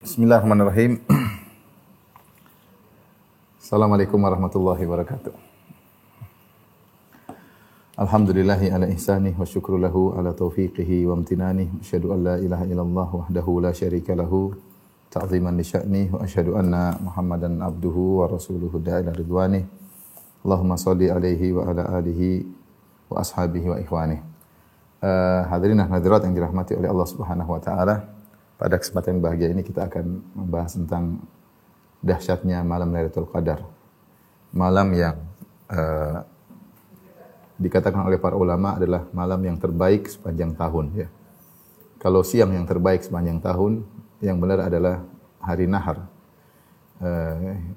Bismillahirrahmanirrahim. Assalamualaikum warahmatullahi wabarakatuh. Alhamdulillahi ala ihsanih wa syukru lahu ala taufiqihi wa amtinanih. Asyhadu an la ilaha illallah wahdahu la syarika lahu ta'ziman li sya'nih wa asyhadu anna Muhammadan abduhu wa rasuluhu da'ila ridwanih. Allahumma shalli alaihi wa ala alihi wa ashabihi wa ikhwanih. Hadirin dan hadirat yang dirahmati oleh Allah Subhanahu wa taala. Pada kesempatan yang bahagia ini kita akan membahas tentang dahsyatnya malam Lailatul Qadar. Malam yang dikatakan oleh para ulama adalah malam yang terbaik sepanjang tahun. Ya. Kalau siang yang terbaik sepanjang tahun, yang benar adalah hari Nahar.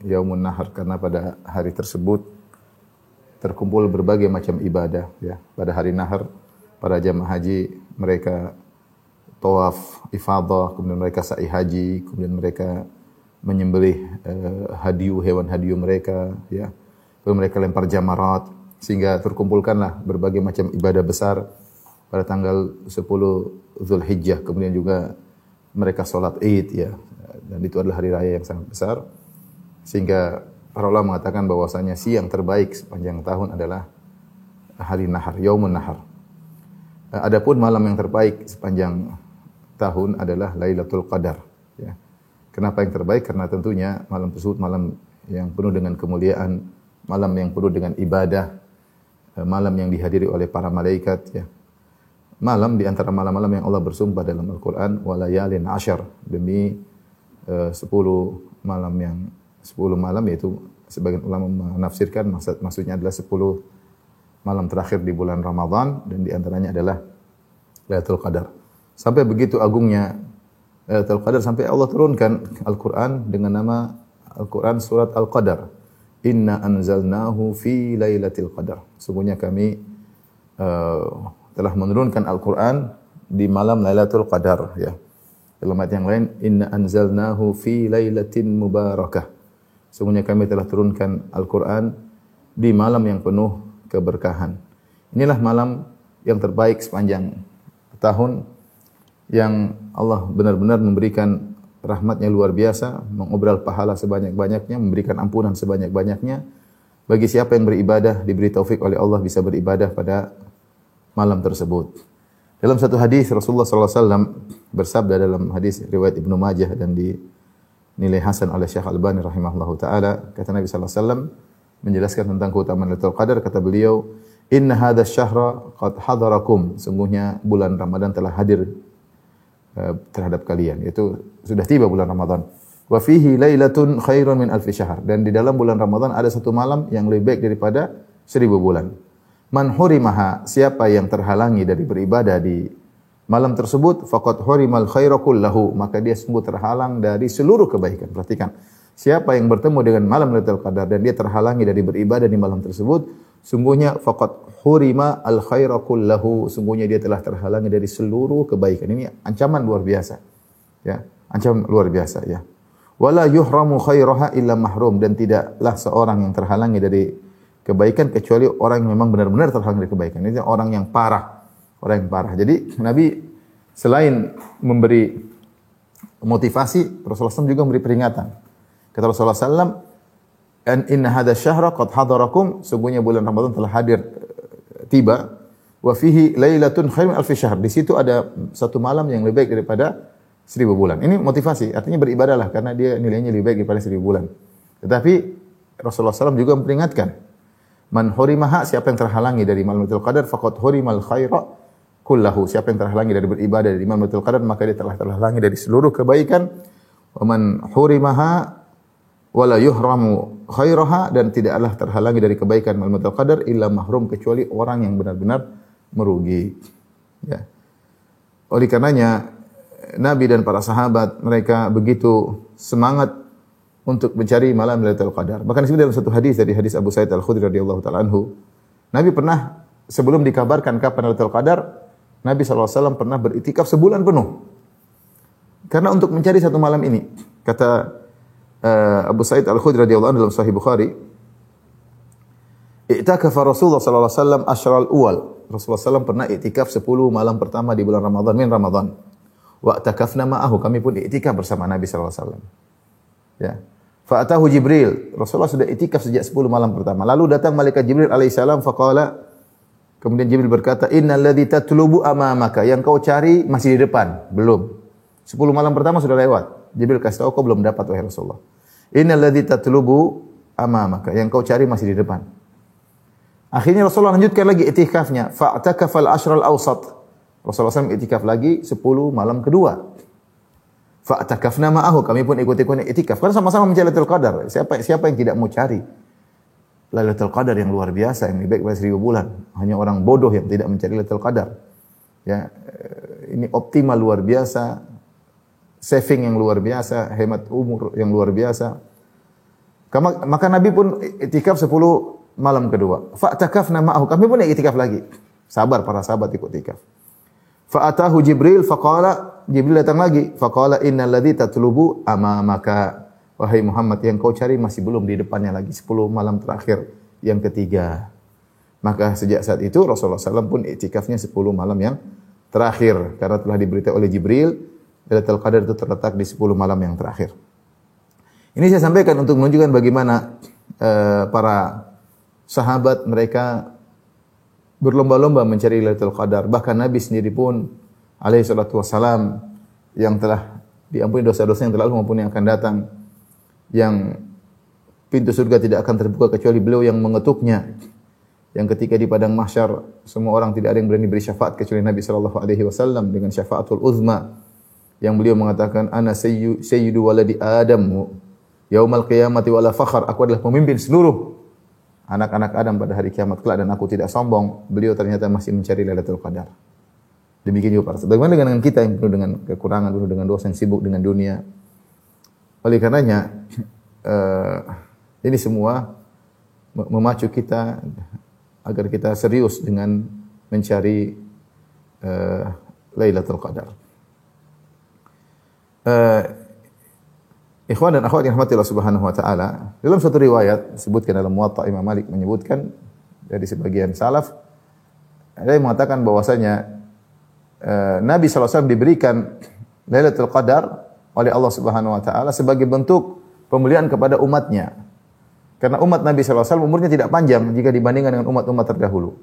Yaumun Nahar, karena pada hari tersebut terkumpul berbagai macam ibadah. Ya. Pada hari Nahar, para jamaah haji mereka tawaf ifadah, kemudian mereka sa'i haji, kemudian mereka menyembelih hewan hadiu mereka, ya. Kemudian mereka lempar jamarat, sehingga terkumpulkanlah berbagai macam ibadah besar pada tanggal 10 Zulhijjah. Kemudian juga mereka salat Id, ya. Dan itu adalah hari raya yang sangat besar, sehingga para ulama mengatakan bahwasanya siang terbaik sepanjang tahun adalah hari Nahar, Yaumun Nahar. Adapun malam yang terbaik sepanjang tahun adalah Lailatul Qadar. Ya. Kenapa yang terbaik? Karena tentunya malam tersebut malam yang penuh dengan kemuliaan, malam yang penuh dengan ibadah, malam yang dihadiri oleh para malaikat. Ya. Malam di antara malam-malam yang Allah bersumpah dalam Al-Quran, walayalin ashar, demi 10 malam, yaitu sebagian ulama menafsirkan maksudnya adalah 10 malam terakhir di bulan Ramadan, dan di antaranya adalah Lailatul Qadar. Sampai begitu agungnya Lailatul Qadar sampai Allah turunkan Al-Quran dengan nama Al-Quran surat Al-Qadar. Inna anzalnahu fi Lailatul Qadar. Sungguhnya kami telah menurunkan Al-Quran di malam Lailatul Qadar. Ya. Dalam ayat yang lain, Inna anzalnahu fi Lailatin Mubarakah. Sungguhnya kami telah turunkan Al-Quran di malam yang penuh keberkahan. Inilah malam yang terbaik sepanjang tahun, yang Allah benar-benar memberikan rahmatnya luar biasa, mengobral pahala sebanyak-banyaknya, memberikan ampunan sebanyak-banyaknya. Bagi siapa yang beribadah, diberi taufik oleh Allah bisa beribadah pada malam tersebut. Dalam satu hadis Rasulullah SAW bersabda dalam hadis riwayat Ibnu Majah dan dinilai hasan oleh Syekh Albani rahimahullahu taala, kata Nabi SAW menjelaskan tentang keutamaan Lailatul Qadar, kata beliau, "Inna hadha syahra qad hadarakum." Sungguhnya bulan Ramadan telah hadir terhadap kalian, itu sudah tiba bulan Ramadan. Wa fihi lailatun khairun min alfi syahr, dan di dalam bulan Ramadan ada satu malam yang lebih baik daripada 1000 bulan. Man hurimaha, siapa yang terhalangi dari beribadah di malam tersebut, faqad hurimal khaira kullahu, maka dia sungguh terhalang dari seluruh kebaikan. Perhatikan, siapa yang bertemu dengan malam Lailatul Qadar dan dia terhalangi dari beribadah di malam tersebut, sungguhnya faqad hurima al khaira kullahu, sungguhnya dia telah terhalangi dari seluruh kebaikan. Ini ancaman luar biasa. Ya, ancaman luar biasa, ya. Wala yuhramu khairaha illa mahrum, dan tidaklah seorang yang terhalangi dari kebaikan kecuali orang yang memang benar-benar terhalangi dari kebaikan. Ini orang yang parah, orang yang parah. Jadi Nabi selain memberi motivasi, Rasulullah SAW juga memberi peringatan. Kata Rasulullah SAW, "An inna hadha syahra qad hadarakum," sungguhnya bulan Ramadan telah hadir, tiba. Wa fihi lailatun khairun alfi syahr. Di situ ada satu malam yang lebih baik daripada 1000 bulan. Ini motivasi, artinya beribadahlah karena dia nilainya lebih baik daripada 1000 bulan. Tetapi Rasulullah SAW juga memperingatkan, man hurimaha, siapa yang terhalangi dari malam Lailatul Qadar, faqad hurimal khaira kullahu. Siapa yang terhalangi dari beribadah di malam Lailatul Qadar, maka dia telah terhalangi dari seluruh kebaikan. Wa man hurimaha wala yuhramu khairaha, dan tidaklah terhalangi dari kebaikan malam Lailatul Qadar illa mahrum, kecuali orang yang benar-benar merugi. Ya. Oleh karenanya Nabi dan para sahabat mereka begitu semangat untuk mencari malam Lailatul Qadar. Bahkan disebut dalam satu hadis dari hadis Abu Sa'id Al-Khudri radhiyallahu taala anhu, Nabi pernah sebelum dikabarkan kapan Lailatul Qadar, Nabi SAW pernah beriktikaf sebulan penuh. Karena untuk mencari satu malam ini, kata Abu Sa'id Al-Khudri radhiyallahu anhu dalam Sahih Bukhari, i'takafa Rasulullah sallallahu alaihi wasallam asyral awal. Rasulullah SAW pernah i'tikaf 10 malam pertama di bulan Ramadan, min Ramadan. Wa takafna ma'ahu, kami pun i'tikaf bersama Nabi sallallahu alaihi wasallam. Ya. Fa atahu Jibril, Rasulullah sudah i'tikaf sejak 10 malam pertama. Lalu datang malaikat Jibril alaihi salam faqala, kemudian Jibril berkata, "Innal ladzi tatlubu amamaka." Yang kau cari masih di depan, belum. 10 malam pertama sudah lewat. Jibril kasih tahu, kau belum dapat wahai Rasulullah. Innal ladzi tatlubu amamaka. Yang kau cari masih di depan. Akhirnya Rasulullah lanjutkan lagi i'tikafnya. Fa'takafal ashral awsat. Rasulullah SAW i'tikaf lagi 10 malam kedua. Fa'takafna ma'ahu. Kami pun ikut-ikut i'tikaf. Karena sama-sama mencari Lailatul Qadar. Siapa yang tidak mau cari Lailatul Qadar yang luar biasa, yang lebih baik dari 1000 bulan. Hanya orang bodoh yang tidak mencari Lailatul Qadar. Ya, ini optimal luar biasa, saving yang luar biasa, hemat umur yang luar biasa. Maka Nabi pun i'tikaf 10 malam kedua. Fa'takafna ma'ahu. Kami pun i'tikaf lagi. Sabar para sahabat ikut i'tikaf. Fa'atahu Jibril faqala, Jibril datang lagi, faqala innal ladzi tatlubu amamaka. Wahai Muhammad, yang kau cari masih belum di depannya lagi, 10 malam terakhir yang ketiga. Maka sejak saat itu Rasulullah SAW pun i'tikafnya 10 malam yang terakhir, karena telah diberitahu oleh Jibril Lailatul Qadar itu terletak di 10 malam yang terakhir. Ini saya sampaikan untuk menunjukkan bagaimana para sahabat mereka berlomba-lomba mencari Lailatul Qadar. Bahkan Nabi sendiri pun alaihi salatu wassalam yang telah diampuni dosa-dosa yang terlalu maupun yang akan datang, yang pintu surga tidak akan terbuka kecuali beliau yang mengetuknya, yang ketika di padang mahsyar semua orang tidak ada yang berani beri syafaat kecuali Nabi sallallahu alaihi wasallam dengan syafaatul uzma, yang beliau mengatakan ana sayyidu waladi adam yaumal qiyamati wala fakhar. Aku adalah pemimpin seluruh anak-anak Adam pada hari kiamat kelak dan aku tidak sombong. Beliau ternyata masih mencari Lailatul Qadar. Demikian juga para sahabat. Bagaimana dengan kita yang penuh dengan kekurangan, penuh dengan dosa, yang sibuk dengan dunia. Oleh karenanya ini semua memacu kita agar kita serius dengan mencari Lailatul Qadar. Ikhwan dan akhwat yang rahmati Allah Subhanahu wa taala, dalam suatu riwayat disebutkan dalam Muwatta Imam Malik menyebutkan dari sebagian salaf ada yang mengatakan bahwasanya Nabi SAW diberikan Lailatul Qadar oleh Allah Subhanahu wa taala sebagai bentuk pemuliaan kepada umatnya. Karena umat Nabi SAW umurnya tidak panjang jika dibandingkan dengan umat-umat terdahulu.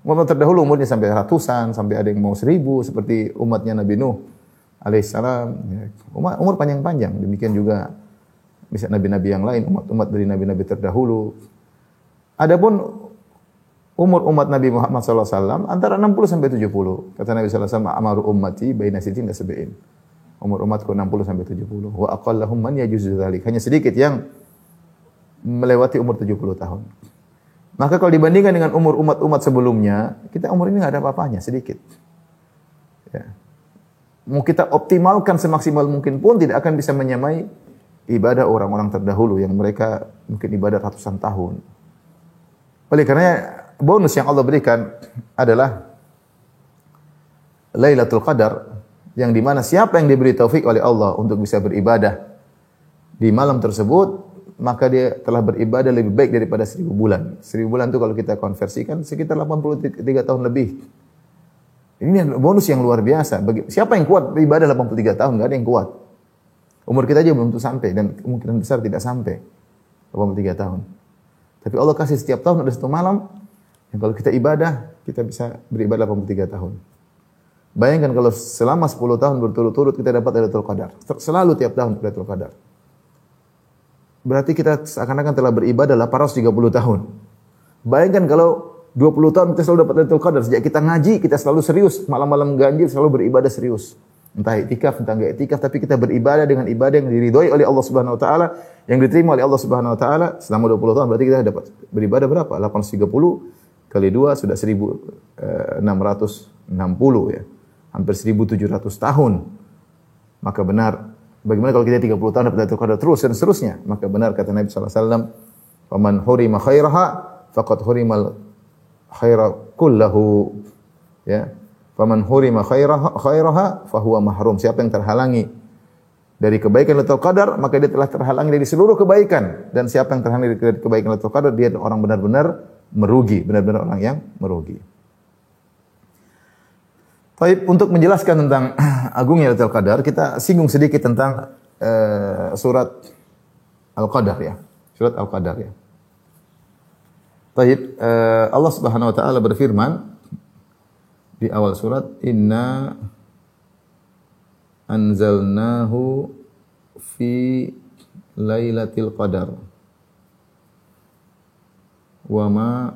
Umat terdahulu umurnya sampai ratusan, sampai ada yang mau 1000 seperti umatnya Nabi Nuh alaihissalam. Umur panjang-panjang. Demikian juga bisa nabi-nabi yang lain, umat-umat dari nabi-nabi terdahulu. Adapun umur umat Nabi Muhammad SAW antara 60 sampai 70. Kata Nabi SAW, amaru ummati baina sitin wa sab'in. Umur umatku 60 sampai 70. Wa aqallahum man yajuzu dzalik. Hanya sedikit yang melewati umur 70 tahun. Maka kalau dibandingkan dengan umur umat-umat sebelumnya, kita umur ini enggak ada apa-apanya, sedikit. Ya. Mau kita optimalkan semaksimal mungkin pun tidak akan bisa menyamai ibadah orang-orang terdahulu yang mereka mungkin ibadah ratusan tahun. Oleh karena bonus yang Allah berikan adalah Lailatul Qadar, yang dimana siapa yang diberi taufik oleh Allah untuk bisa beribadah di malam tersebut, maka dia telah beribadah lebih baik daripada 1000 bulan. 1000 bulan itu kalau kita konversikan sekitar 83 tahun lebih. Ini bonus yang luar biasa. Bagi siapa yang kuat beribadah 83 tahun? Enggak ada yang kuat. Umur kita aja belum tentu sampai dan kemungkinan besar tidak sampai 83 tahun. Tapi Allah kasih setiap tahun ada satu malam yang kalau kita ibadah, kita bisa beribadah 83 tahun. Bayangkan kalau selama 10 tahun berturut-turut kita dapat Lailatul Qadar. Selalu tiap tahun Lailatul Qadar. Berarti kita seakan-akan telah beribadah 830 tahun. Bayangkan kalau 20 tahun kita selalu dapat Lailatul Qadar. Sejak kita ngaji, kita selalu serius. Malam-malam ganjil selalu beribadah serius. Entah iktikaf, entah enggak iktikaf, tapi kita beribadah dengan ibadah yang diridhoi oleh Allah Subhanahu wa taala, yang diterima oleh Allah Subhanahu wa taala selama 20 tahun. Berarti kita dapat beribadah berapa? 830 kali 2 sudah 1660 ya. Hampir 1700 tahun. Maka benar, bagaimana kalau kita 30 tahun dapat Lailatul Qadar terus dan seterusnya? Maka benar kata Nabi sallallahu alaihi wasallam, "Faman hurima khairaha faqad hurimal khaira kullahu." Ya. Faman hurima khairaha fahuwa mahrum. Siapa yang terhalangi dari kebaikan Lailatul Qadar, maka dia telah terhalangi dari seluruh kebaikan. Dan siapa yang terhalangi dari kebaikan Lailatul Qadar, dia orang benar-benar merugi, benar-benar orang yang merugi. Baik, untuk menjelaskan tentang agungnya Lailatul Qadar, kita singgung sedikit tentang surat Al-Qadar ya. Surat Al-Qadar ya. Baik, Allah Subhanahu wa taala berfirman di awal surat, "Inna anzalnahu fi Lailatul Qadar." Wa ma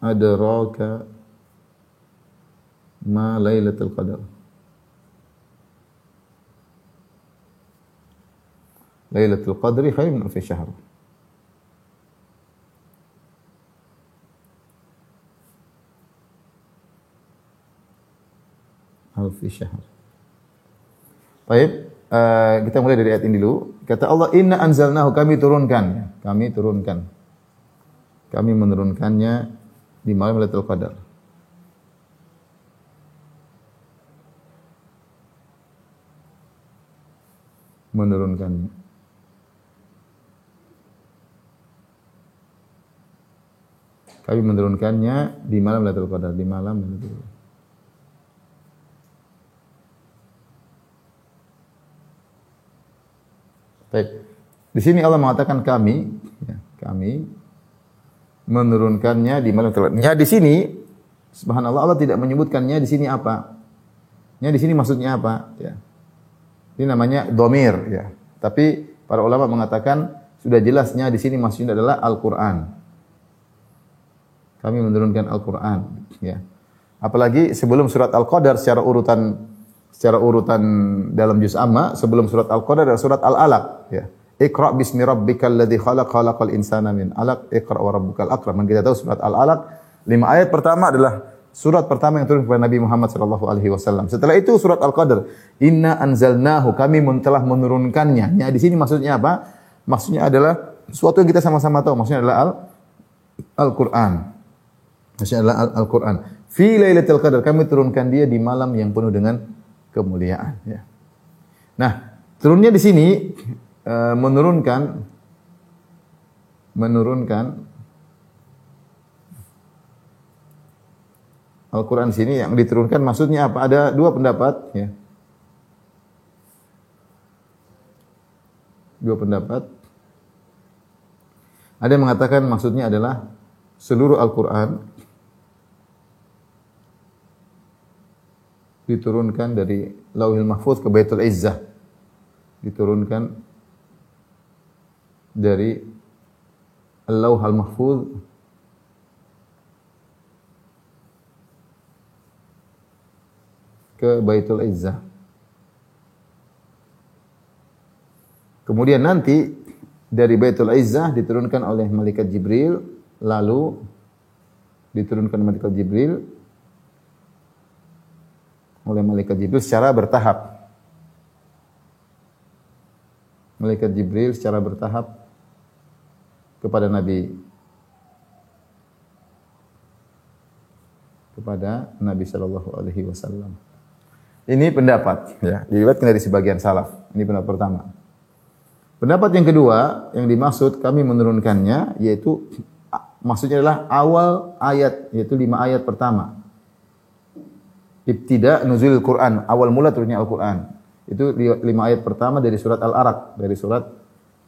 adraka ma Lailatul Qadar. Lailatul Qadri khairun min alfi syahr. Alfi syahr. Baik, kita mulai dari ayat ini dulu. Kata Allah, "Inna anzalnahu," kami turunkan. Kami turunkan. Kami menurunkannya di malam Lailatul Qadar. Menurunkannya. Kami menurunkannya di malam Lailatul Qadar, di malam Lailatul Qadar. Baik. Di sini Allah mengatakan kami, ya, kami menurunkannya di malam Lailatul Qadar. Ya, di sini subhanallah Allah tidak menyebutkannya di sini apa. Ya, di sini maksudnya apa, ya. Ini namanya dhamir, ya. Tapi para ulama mengatakan sudah jelasnya di sini maksudnya adalah Al-Qur'an. Kami menurunkan Al-Qur'an, ya. Apalagi sebelum surat Al-Qadar secara urutan dalam juz amma, sebelum surat Al-Qadar adalah surat Al-Alaq, ya. Iqra bismi rabbikal ladzi khalaq, khalaqal insana min 'alaq, iqra wa rabbukal akram. Dan kita tahu surat Al-Alaq 5 ayat pertama adalah surat pertama yang turun kepada Nabi Muhammad sallallahu alaihi wasallam. Setelah itu surat Al-Qadar, "Inna anzalnahu," kami telah menurunkannya. Ya, di sini maksudnya apa? Maksudnya adalah sesuatu yang kita sama-sama tahu, maksudnya adalah Al-Qur'an. Maksudnya adalah Al-Qur'an. Fi Lailatul Qadar, kami turunkan dia di malam yang penuh dengan kemuliaan, ya. Nah, turunnya di sini menurunkan Al-Quran di sini yang diturunkan maksudnya apa? Ada dua pendapat, ya. Dua pendapat. Ada yang mengatakan maksudnya adalah seluruh Al-Quran diturunkan dari Lauhil Mahfuz ke Baitul Izzah. Diturunkan dari Al-Lauhul Mahfuz ke Baitul Izzah. Kemudian nanti dari Baitul Izzah diturunkan oleh malaikat Jibril, lalu diturunkan malaikat Jibril secara bertahap. Malaikat Jibril secara bertahap kepada Nabi sallallahu alaihi wasallam. Ini pendapat, ya, diriwayatkan dari sebagian salaf. Ini pendapat pertama. Pendapat yang kedua, yang dimaksud kami menurunkannya, yaitu maksudnya adalah awal ayat, yaitu 5 ayat pertama. Ibtida nuzulil Quran, awal mula turunnya Al-Quran. Itu 5 ayat pertama dari surat Al-Araq, dari surat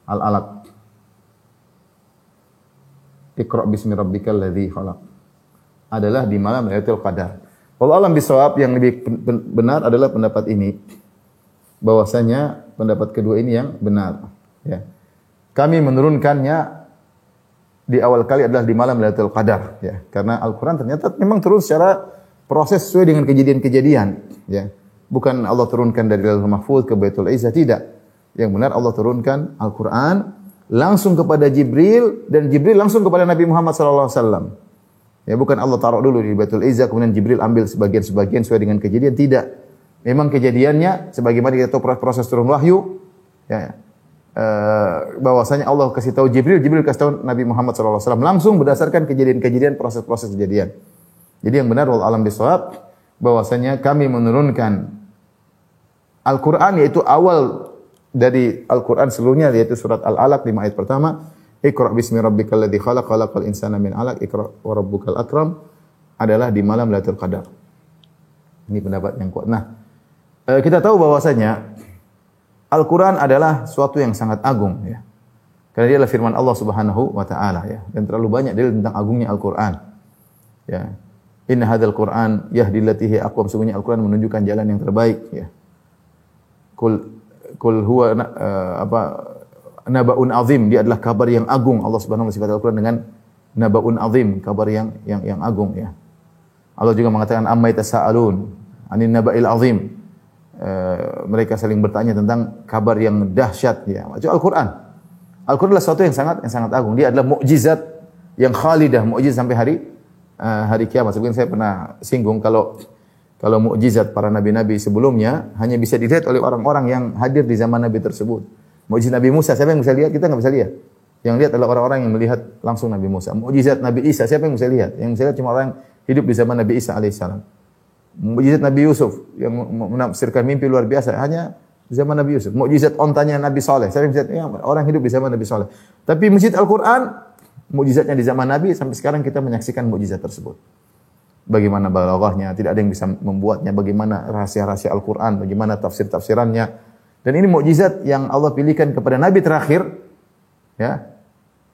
Al-Alaq. Iqra bismi rabbikal ladzi khalaq. Adalah di malam Lailatul Qadar. Wallahu a'lam bishawab, yang lebih benar adalah pendapat ini. Bahwasanya pendapat kedua ini yang benar, ya. Kami menurunkannya di awal kali adalah di malam Lailatul Qadar, ya. Karena Al-Qur'an ternyata memang turun secara proses sesuai dengan kejadian-kejadian, ya. Bukan Allah turunkan dari Lauhul Mahfuz ke Baitul Izzah, tidak. Yang benar Allah turunkan Al-Qur'an langsung kepada Jibril, dan Jibril langsung kepada Nabi Muhammad sallallahu alaihi wasallam. Ya, bukan Allah taruh dulu di Baitul Izzah kemudian Jibril ambil sebagian-sebagian sesuai dengan kejadian, tidak. Memang kejadiannya sebagaimana kita tahu proses turun wahyu, ya. Bahwasanya Allah kasih tahu Jibril kasih tahu Nabi Muhammad sallallahu alaihi wasallam langsung berdasarkan kejadian-kejadian, proses-proses kejadian. Jadi yang benar wallahu a'lam bishawab bahwasanya kami menurunkan Al-Qur'an, yaitu awal dari Al-Qur'an seluruhnya, yaitu surat Al-Alaq 5 ayat pertama, Iqra bismi rabbikal ladzi khalaq, khalaqal insana min 'alaq, Iqra wa rabbukal akram, adalah di malam Lailatul Qadar. Ini pendapat yang kuat. Nah, kita tahu bahwasanya Al-Quran adalah suatu yang sangat agung, ya. Karena dia adalah firman Allah Subhanahu wa taala, ya. Dan terlalu banyak dalil tentang agungnya Al-Quran. Ya. Inna hadzal Qur'an yahdi lillati hiya aqwam. Sungguhnya Al-Quran menunjukkan jalan yang terbaik, ya. Kul huwa nabaun azim, dia adalah kabar yang agung. Allah Subhanahu wa taala sifat Al-Quran dengan nabaun azim, kabar yang agung, ya. Allah juga mengatakan amma yatasaalun anin naba'il azim. Mereka saling bertanya tentang kabar yang dahsyat, ya. Itu Al-Quran. Al-Quran adalah sesuatu yang sangat agung. Dia adalah mukjizat yang khalidah, mukjizat sampai hari kiamat. Sebenarnya saya pernah singgung kalau mukjizat para nabi-nabi sebelumnya hanya bisa dilihat oleh orang-orang yang hadir di zaman nabi tersebut. Mukjizat Nabi Musa, siapa yang bisa lihat? Kita enggak bisa lihat. Yang lihat adalah orang-orang yang melihat langsung Nabi Musa. Mukjizat Nabi Isa, siapa yang bisa lihat? Yang bisa lihat cuma orang hidup di zaman Nabi Isa alaihissalam. Mukjizat Nabi Yusuf yang menafsirkan mimpi luar biasa hanya di zaman Nabi Yusuf. Mukjizat ontanya Nabi Saleh, siapa yang bisa lihat? Orang hidup di zaman Nabi Saleh. Tapi mukjizat Al-Quran, mukjizatnya di zaman Nabi, sampai sekarang kita menyaksikan mukjizat tersebut. Bagaimana balaghahnya, tidak ada yang bisa membuatnya, bagaimana rahasia-rahasia Al-Quran, bagaimana tafsir-tafsirannya. Dan ini mukjizat yang Allah pilihkan kepada Nabi terakhir, ya.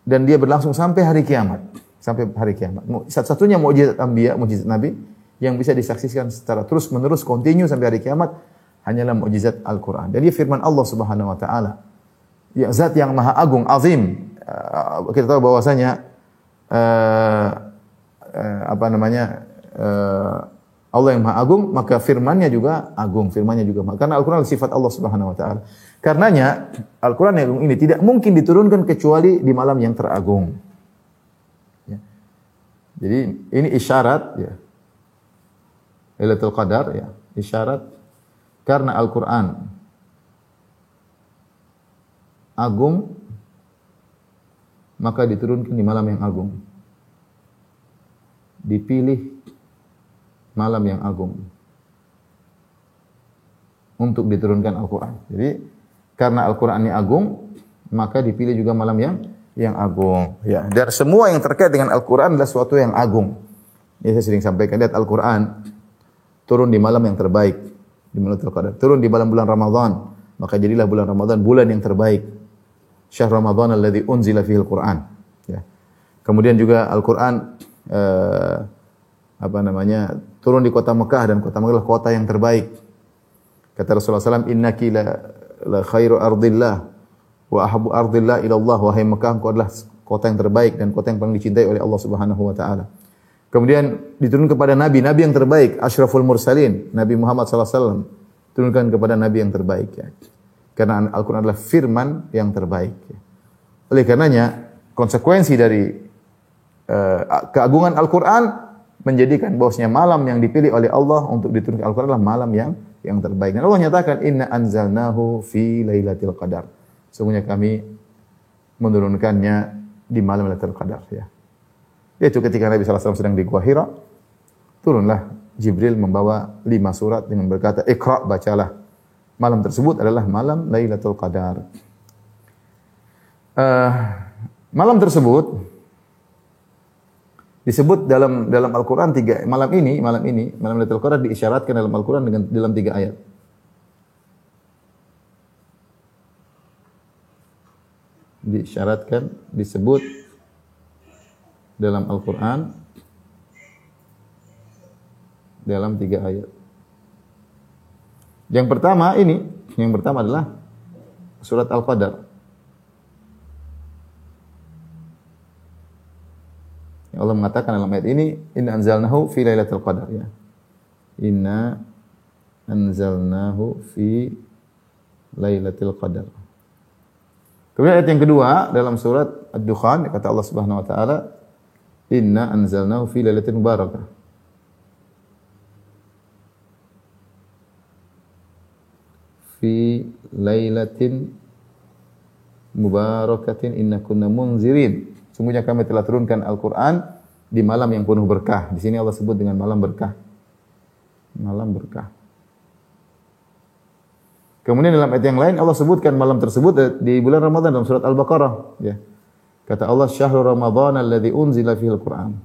Dan dia berlangsung sampai hari kiamat. Sampai hari kiamat. Satu-satunya mukjizat Anbiya, mukjizat Nabi, yang bisa disaksikan secara terus-menerus, kontinu sampai hari kiamat, hanyalah mukjizat Al-Quran. Dan dia firman Allah Subhanahu wa taala. Ya, zat yang maha agung, azim. Kita tahu bahwasanya Allah yang maha agung, maka firman-Nya juga agung, firman-Nya juga maha. Karena Al-Quran adalah sifat Allah Subhanahu wa taala. Karenanya Al-Quran yang agung ini tidak mungkin diturunkan kecuali di malam yang teragung. Ya. Jadi ini isyarat, ya. Lailatul Qadar, ya, isyarat karena Al-Quran agung, maka diturunkan di malam yang agung. Dipilih malam yang agung untuk diturunkan Al-Quran. Jadi karena Al-Quran ini agung, maka dipilih juga malam yang agung. Ya, dan semua yang terkait dengan Al-Quran adalah sesuatu yang agung. Ini saya sering sampaikan, lihat Al-Quran turun di malam yang terbaik, di malam Qadar. Turun di bulan Ramadan, maka jadilah bulan Ramadan bulan yang terbaik. Syahr Ramadan alladzi unzila fihi Al-Quran. Ya. Kemudian juga Al-Quran turun di kota Mekah, dan kota Mekah adalah kota yang terbaik. Kata Rasulullah SAW, innaki la khairu ardillah wa ahabbu ardillah ila Allah. Wahai Mekah, engkau adalah kota yang terbaik dan kota yang paling dicintai oleh Allah Subhanahu wa taala. Kemudian diturun kepada nabi yang terbaik, asyraful mursalin, Nabi Muhammad SAW. Turunkan kepada nabi yang terbaik, ya. Karena Al-Quran adalah firman yang terbaik, ya. Oleh karenanya, konsekuensi dari keagungan Al-Quran menjadikan bahwasanya malam yang dipilih oleh Allah untuk diturunkan Al-Quran adalah malam yang terbaik. Dan Allah nyatakan, inna anzalnahu fi lailatul qadar. Sungguhnya kami menurunkannya di malam Lailatul Qadar, ya. Yaitu ketika Nabi SAW sedang di Gua Hira, turunlah Jibril membawa 5 surat dengan berkata, Iqra, bacalah. Malam tersebut adalah malam Lailatul Qadar. Malam tersebut disebut dalam Al-Quran malam Lailatul Qadar diisyaratkan dalam Al-Quran dalam 3 ayat. Disyaratkan, disebut dalam Al-Quran dalam 3 ayat. Yang pertama adalah surat Al-Qadar. Allah mengatakan dalam ayat ini, inna anzalnahu fi lailatul qadar, ya. Inna anzalnahu fi lailatul qadar. Kemudian ayat yang kedua dalam surat Ad-Dukhan, kata Allah Subhanahu wa taala, inna anzalnahu fi lailatin mubarakah. Fi lailatin mubarakatin inna kunna munzirin. Sungguhnya kami telah turunkan Al-Quran di malam yang penuh berkah. Di sini Allah sebut dengan malam berkah. Malam berkah. Kemudian dalam ayat yang lain Allah sebutkan malam tersebut di bulan Ramadan dalam surat Al-Baqarah, ya. Kata Allah, syahrul Ramadan alladzi unzila fihi Al-Quran.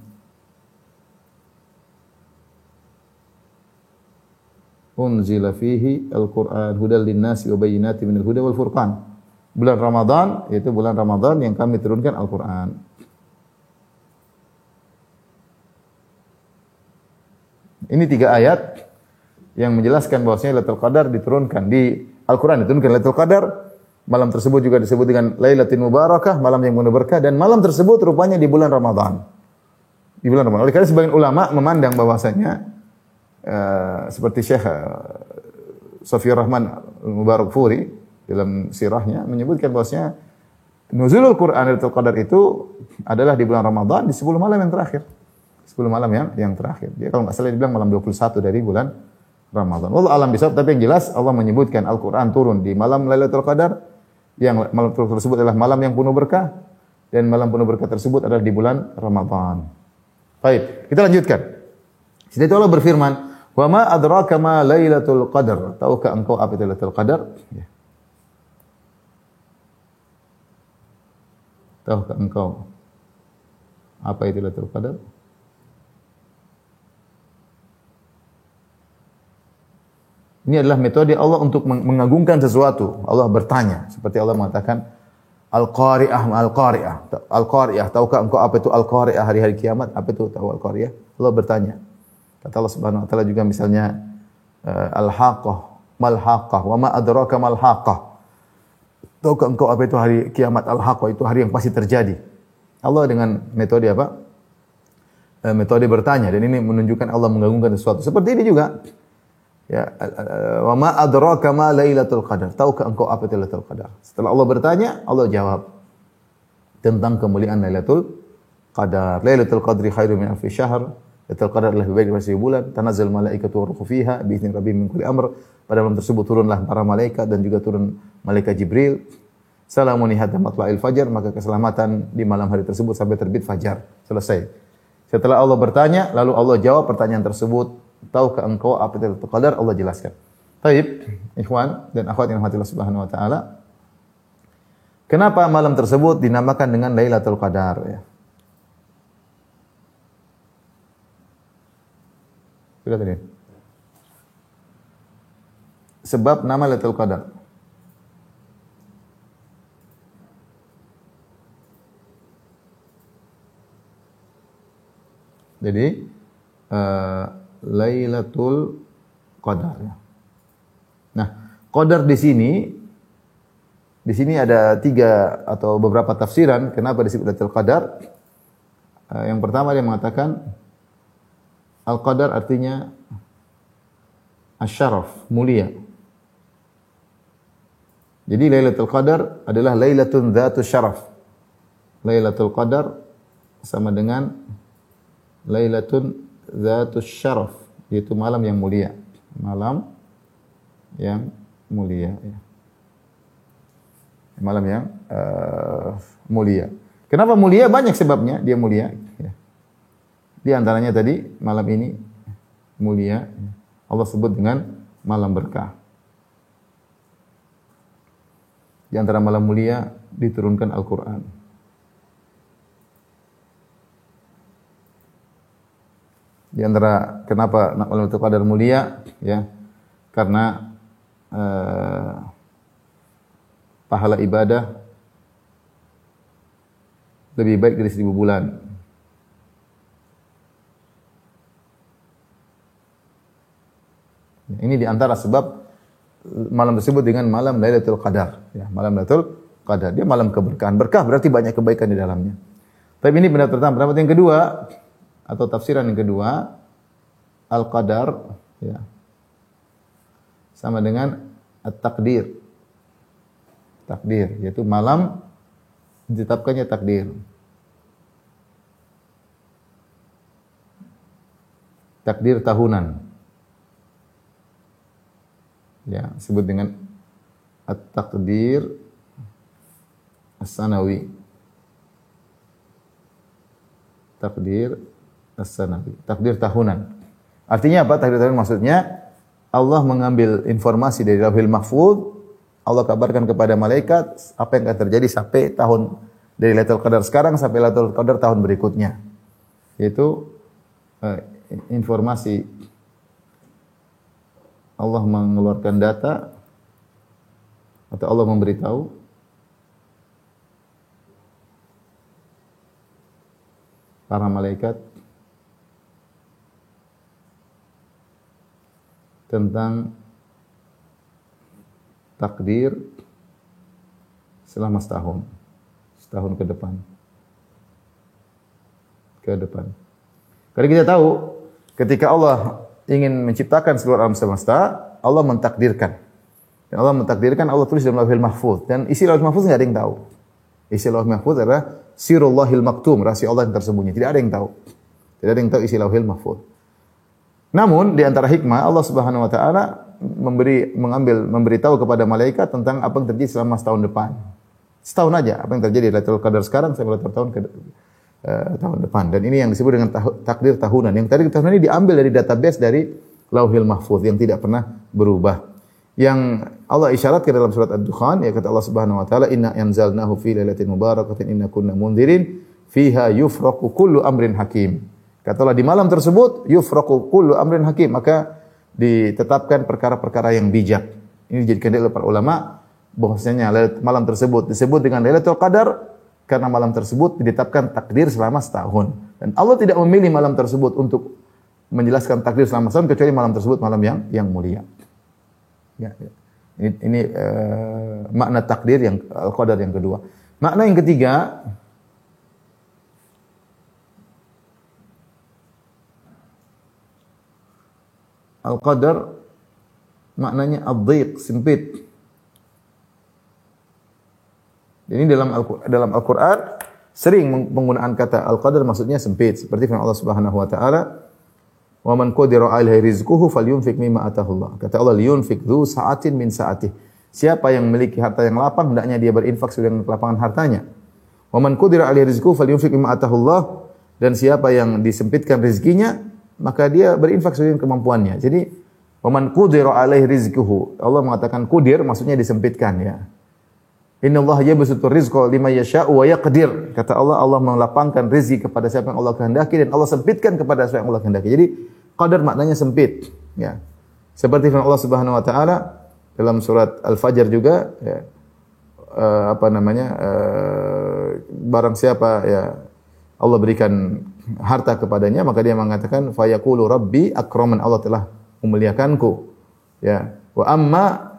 unzila fihi al-Qur'an hudal lin-nasi wa bayyinatin minal huda wal furqan. Bulan Ramadan, yaitu bulan Ramadan yang kami turunkan Al-Qur'an. Ini 3 ayat yang menjelaskan bahwasanya Lailatul Qadar diturunkan di Al-Qur'an, diturunkan Lailatul Qadar. Malam tersebut juga disebut dengan Lailatul Mubarakah, malam yang penuh berkah, dan malam tersebut rupanya di bulan Ramadan. Di bulan Ramadan. Oleh karena sebagian ulama memandang bahwasanya seperti Syekh Sofiyur Rahman Al-Mubarakfuri dalam sirahnya menyebutkan bahwasanya nuzulul Quran Lailatul Qadar itu adalah di bulan Ramadan di 10 malam yang terakhir. 10 malam yang terakhir. Dia kalau enggak salah dibilang malam 21 dari bulan Ramadan. Wallahu alam bisawab, tapi yang jelas Allah menyebutkan Al-Qur'an turun di malam Lailatul Qadar, yang malam tersebut adalah malam yang penuh berkah, dan malam penuh berkah tersebut adalah di bulan Ramadan. Baik, kita lanjutkan. Setelah itu Allah berfirman, "Wa ma adraka ma Lailatul Qadar?" Tahukah engkau apa itu Lailatul Qadar? Ya. Tahukah engkau apa itu Lailatul Qadar? Ini adalah metode Allah untuk mengagungkan sesuatu. Allah bertanya, seperti Allah mengatakan, Al-Qari'ah, Al-Qari'ah. Al-Qari'ah, tahukah engkau apa itu Al-Qari'ah hari-hari kiamat? Apa itu tahu Al-Qari'ah? Allah bertanya. Kata Allah Subhanahu wa taala juga misalnya Al-Haqqah, Mal-Haqqah, wa ma adraka Mal-Haqqah. Tahukah engkau apa itu hari kiamat? Al-Haqqah itu hari yang pasti terjadi. Allah dengan metode apa? Metode bertanya, dan ini menunjukkan Allah mengagungkan sesuatu. Seperti ini juga. Ya, wa ma adraka ma Lailatul Qadar. Tahukah engkau apa itu Lailatul Qadar? Setelah Allah bertanya, Allah jawab tentang kemuliaan Lailatul Qadar. Lailatul Qadri khairum min alfi syahr. Lailatul Qadar lebih baik daripada 1000 bulan. Tanazzal malaikatu wa ruhu fiha bi idzni rabbihim min kulli amr. Pada malam tersebut turunlah para malaikat dan juga turun malaikat Jibril. Salamun hatta matla'il fajar, maka keselamatan di malam hari tersebut sampai terbit fajar. Selesai. Setelah Allah bertanya, lalu Allah jawab pertanyaan tersebut. Tahukah engkau apa itu Lailatul Qadar? Allah jelaskan. Baik, ikhwan dan akhwat yang dirahmati Allah Subhanahu wa taala. Kenapa malam tersebut dinamakan dengan Lailatul Qadar ya? Sudah tadi. Sebab nama Lailatul Qadar. Jadi Lailatul Qadar. Nah, Qadar di sini ada 3 atau beberapa tafsiran kenapa disebut Lailatul Qadar. Yang pertama dia mengatakan Al-Qadar artinya asyaraf, mulia. Jadi Lailatul Qadar adalah Lailatun Dzatus Syaraf. Lailatul Qadar sama dengan Lailatun Dzatus Syaraf, yaitu malam yang mulia. Malam yang mulia ya. Malam yang mulia. Kenapa mulia? Banyak sebabnya dia mulia ya. Di antaranya tadi malam ini mulia. Allah sebut dengan malam berkah. Di antara malam mulia diturunkan Al-Qur'an. Di antara kenapa Lailatul Qadar mulia ya, karena pahala ibadah lebih baik dari 1000 bulan. Ini di antara sebab malam tersebut dengan malam Lailatul Qadar ya, malam Lailatul Qadar. Dia malam keberkahan. Berkah berarti banyak kebaikan di dalamnya. Tapi ini pendapat pertama. Pendapat yang kedua atau tafsiran yang kedua, Al-Qadar ya, sama dengan At-Taqdir. Takdir, yaitu malam ditetapkannya takdir. Takdir tahunan. Ya, disebut dengan At-Taqdir As-Sanawi. Takdir As-Sanawi. Takdir tahunan. Artinya apa? Takdir tahunan maksudnya Allah mengambil informasi dari Lauhul Mahfuz, Allah kabarkan kepada malaikat apa yang akan terjadi sampai tahun dari Lailatul Qadar sekarang sampai Lailatul Qadar tahun berikutnya. Yaitu informasi Allah mengeluarkan data atau Allah memberitahu para malaikat tentang takdir selama setahun ke depan. Karena kita tahu ketika Allah ingin menciptakan seluruh alam semesta, Allah mentakdirkan. Dan Allah mentakdirkan, Allah tulis dalam Lauhul Mahfuz. Dan isi Lauhul Mahfuz enggak ada yang tahu. Isi Lauhul Mahfuz adalah sirullahil maktum, rahasia Allah yang tersembunyi. Tidak ada yang tahu. Tidak ada yang tahu isi Lauhul Mahfuz. Namun di antara hikmah Allah Subhanahu wa taala memberitahu kepada malaikat tentang apa yang terjadi selama setahun depan. Setahun aja apa yang terjadi Lailatul Qadar sekarang sampai tahun depan. Dan ini yang disebut dengan takdir tahunan. Yang takdir tahunan ini diambil dari database dari Lauhul Mahfuz yang tidak pernah berubah. Yang Allah isyaratkan dalam surat Ad-Dukhan, ya kata Allah Subhanahu wa taala, "Inna anzalnahu fi lailatin mubarakatin inna kunna mundzirin fiha yufraqu kullu amrin hakim." Kata Allah, di malam tersebut yufraqu kullu amrin hakim, maka ditetapkan perkara-perkara yang bijak. Ini dijadikan oleh para ulama bahwasanya malam tersebut disebut dengan Lailatul Qadar karena malam tersebut ditetapkan takdir selama setahun. Dan Allah tidak memilih malam tersebut untuk menjelaskan takdir selama setahun kecuali malam tersebut malam yang mulia. Ya. Ini makna takdir yang Al-Qadar yang kedua. Makna yang ketiga, Al-Qadar maknanya ad-dhiq, sempit. Ini dalam Al-Qur'an sering penggunaan kata Al-Qadar maksudnya sempit. Seperti firman Allah Subhanahu wa taala, "Wa man qadira 'alaihi rizquhu falyunfiq mimma atahu Allah." Kata Allah, "Liyunfiq dzu sa'atin min sa'atihi." Siapa yang memiliki harta yang lapang hendaknya dia berinfak sesuai dengan kelapangan hartanya. "Wa man qadira 'alaihi rizquhu falyunfiq mimma atahu Allah." Dan siapa yang disempitkan rezekinya, maka dia berinfak sesuai dengan kemampuannya. Jadi, "Wa man qadira 'alaihi rizquhu." Allah mengatakan qadir maksudnya disempitkan ya. Innallaha yabsutur rizqa liman yasha'u wa yaqdir. Kata Allah, Allah melapangkan rezeki kepada siapa yang Allah kehendaki dan Allah sempitkan kepada siapa yang Allah kehendaki. Jadi qadar maknanya sempit, ya. Seperti firman Allah Subhanahu wa taala dalam surat Al-Fajr juga ya, barang siapa ya Allah berikan harta kepadanya maka dia mengatakan fa yaqulu rabbi akraman, Allah telah memuliakanku. Ya. Wa amma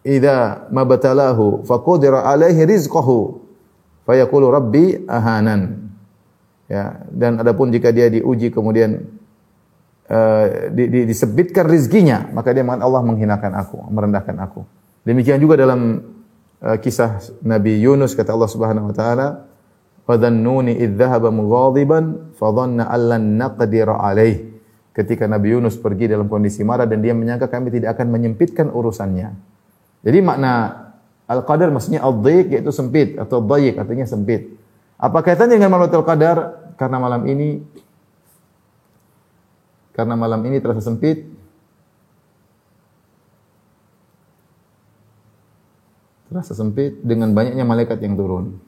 idza mabtalahu faqadira alaihi rizqahu fayaqulu rabbi ahanan. Ya, dan adapun jika dia diuji kemudian disebitkan rezekinya, maka dia mengatakan Allah menghinakan aku, merendahkan aku. Demikian juga dalam kisah Nabi Yunus, kata Allah Subhanahu wa taala, "Fadhannuni idz dhahaba mughadiban fadhanna allan naqdira alaihi." Ketika Nabi Yunus pergi dalam kondisi marah dan dia menyangka kami tidak akan menyempitkan urusannya. Jadi makna Al-Qadar maksudnya ad-dhiq yaitu sempit atau dhayiq artinya sempit. Apa kaitannya dengan Lailatul Qadar? Karena malam ini terasa sempit. Terasa sempit dengan banyaknya malaikat yang turun.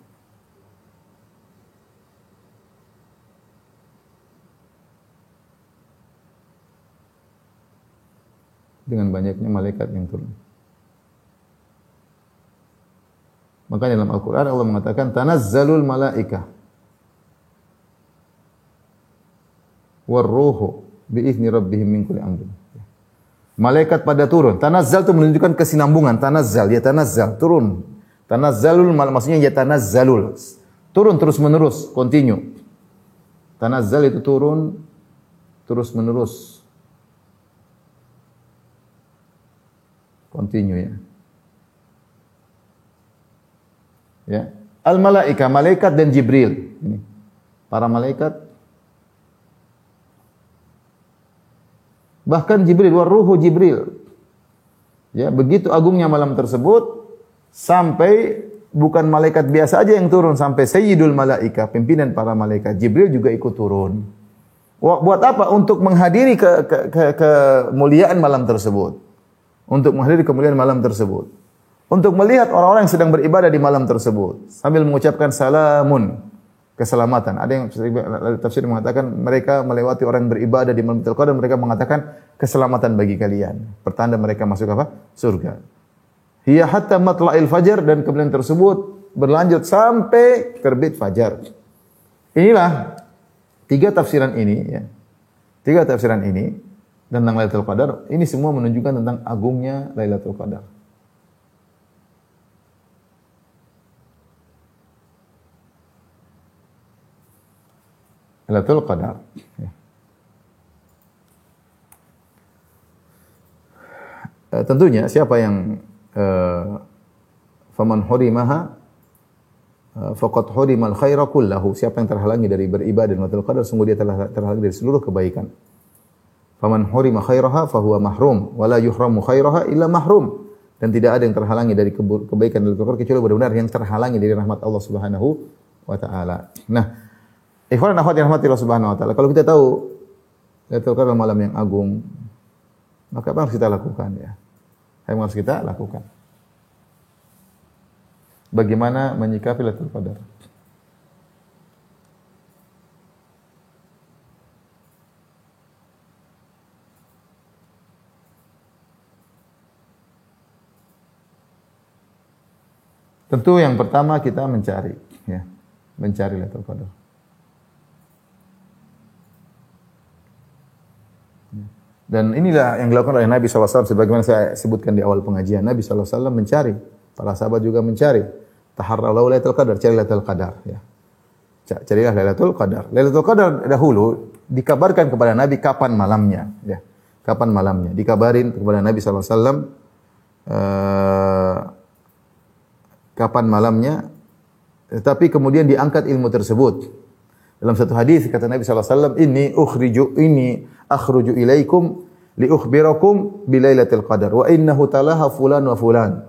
Dengan banyaknya malaikat yang turun. Makanya dalam Al-Quran Allah mengatakan tanazzalul malaikah warruhu biizni rabbihim min kulli amrin. Malaikat pada turun. Tanazzal itu menunjukkan kesinambungan. Tanazzal, ya tanazzal, turun. Tanazzalul maksudnya ya tanazzalul. Turun terus menerus, continue. Tanazzal itu turun terus menerus. Continue ya. Ya, al-malaika, malaikat dan Jibril. Ini para malaikat. Bahkan Jibril, waruhu Jibril. Ya, begitu agungnya malam tersebut sampai bukan malaikat biasa aja yang turun, sampai sayyidul malaika, pimpinan para malaikat. Jibril juga ikut turun. Buat apa? Untuk menghadiri kemuliaan malam tersebut. Untuk menghadiri kemuliaan malam tersebut. Untuk melihat orang-orang yang sedang beribadah di malam tersebut sambil mengucapkan salamun keselamatan. Ada yang tafsir mengatakan mereka melewati orang yang beribadah di malam Lailatul Qadar, mereka mengatakan keselamatan bagi kalian. Pertanda mereka masuk apa? Surga. Hiya hatta matla'il fajar, dan kemudian tersebut berlanjut sampai terbit fajar. Inilah tiga tafsiran ini ya. Tiga tafsiran ini tentang Lailatul Qadar, ini semua menunjukkan tentang agungnya Lailatul Qadar. Lailatul Qadar. Tentunya siapa yang faman hurimaha faqad hurimal khaira kullahu. Siapa yang terhalangi dari beribadah di Lailatul Qadar, sungguh dia telah terhalangi dari seluruh kebaikan. Faman hurima khairaha fahuwa mahrum wa la yuhramu khairaha illa mahrum. Dan tidak ada yang terhalangi dari kebaikan Lailatul Qadar kecuali benar-benar yang terhalangi dari rahmat Allah Subhanahu wa taala. Nah, ikhwan dan akhwat yang rahmati Allah Subhanahu wa taala, kalau kita tahu Lailatul Qadar malam yang agung, maka apa yang harus kita lakukan ya? Apa yang harus kita lakukan? Bagaimana menyikapi Lailatul Qadar? Tentu yang pertama kita mencari ya, mencari Lailatul Qadar. Dan inilah yang dilakukan oleh Nabi SAW, sebagaimana saya sebutkan di awal pengajian. Nabi SAW mencari, para sahabat juga mencari. Taharraw Lailatul Qadar, cari Lailatul Qadar. Ya. Carilah Lailatul Qadar. Lailatul Qadar dahulu dikabarkan kepada Nabi kapan malamnya. Ya. Kapan malamnya. Dikabarin kepada Nabi SAW kapan malamnya. Tetapi kemudian diangkat ilmu tersebut. Dalam satu hadis kata Nabi SAW, Inni akhruju ilaikum li ukhbirakum bilailatul qadar wa innahu talaha fulan wa fulan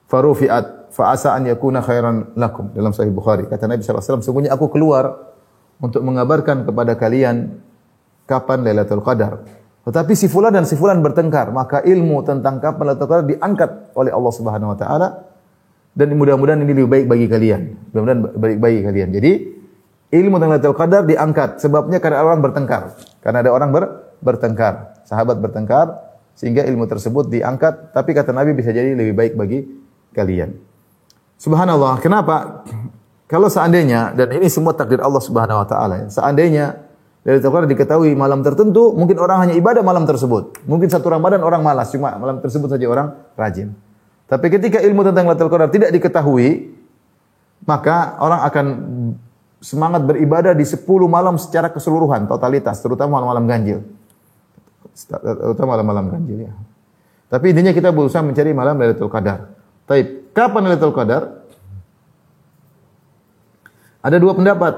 farufi'at fa asa an yakuna khairan lakum. Dalam Sahih Bukhari kata Nabi SAW, sungguhnya aku keluar untuk mengabarkan kepada kalian kapan Lailatul Qadar. Tetapi si fulan dan si fulan bertengkar, maka ilmu tentang kapan Lailatul Qadar diangkat oleh Allah Subhanahu wa taala, dan mudah-mudahan ini lebih baik bagi kalian. Mudah-mudahan baik bagi kalian. Jadi ilmu tentang Lailatul Qadar diangkat, sebabnya karena orang bertengkar. Karena ada orang bertengkar, sahabat bertengkar, sehingga ilmu tersebut diangkat. Tapi kata Nabi bisa jadi lebih baik bagi kalian. Subhanallah, kenapa? Kalau seandainya, dan ini semua takdir Allah Subhanahu wa taala ya, seandainya Lailatul Qadar diketahui malam tertentu, mungkin orang hanya ibadah malam tersebut. Mungkin satu Ramadan orang malas, cuma malam tersebut saja orang rajin. Tapi ketika ilmu tentang Lailatul Qadar tidak diketahui, maka orang akan semangat beribadah di 10 malam secara keseluruhan, totalitas, terutama malam-malam ganjil. Terutama malam-malam ganjil ya. Tapi intinya kita berusaha mencari malam Lailatul Qadar. Taib, kapan Lailatul Qadar? Ada dua pendapat.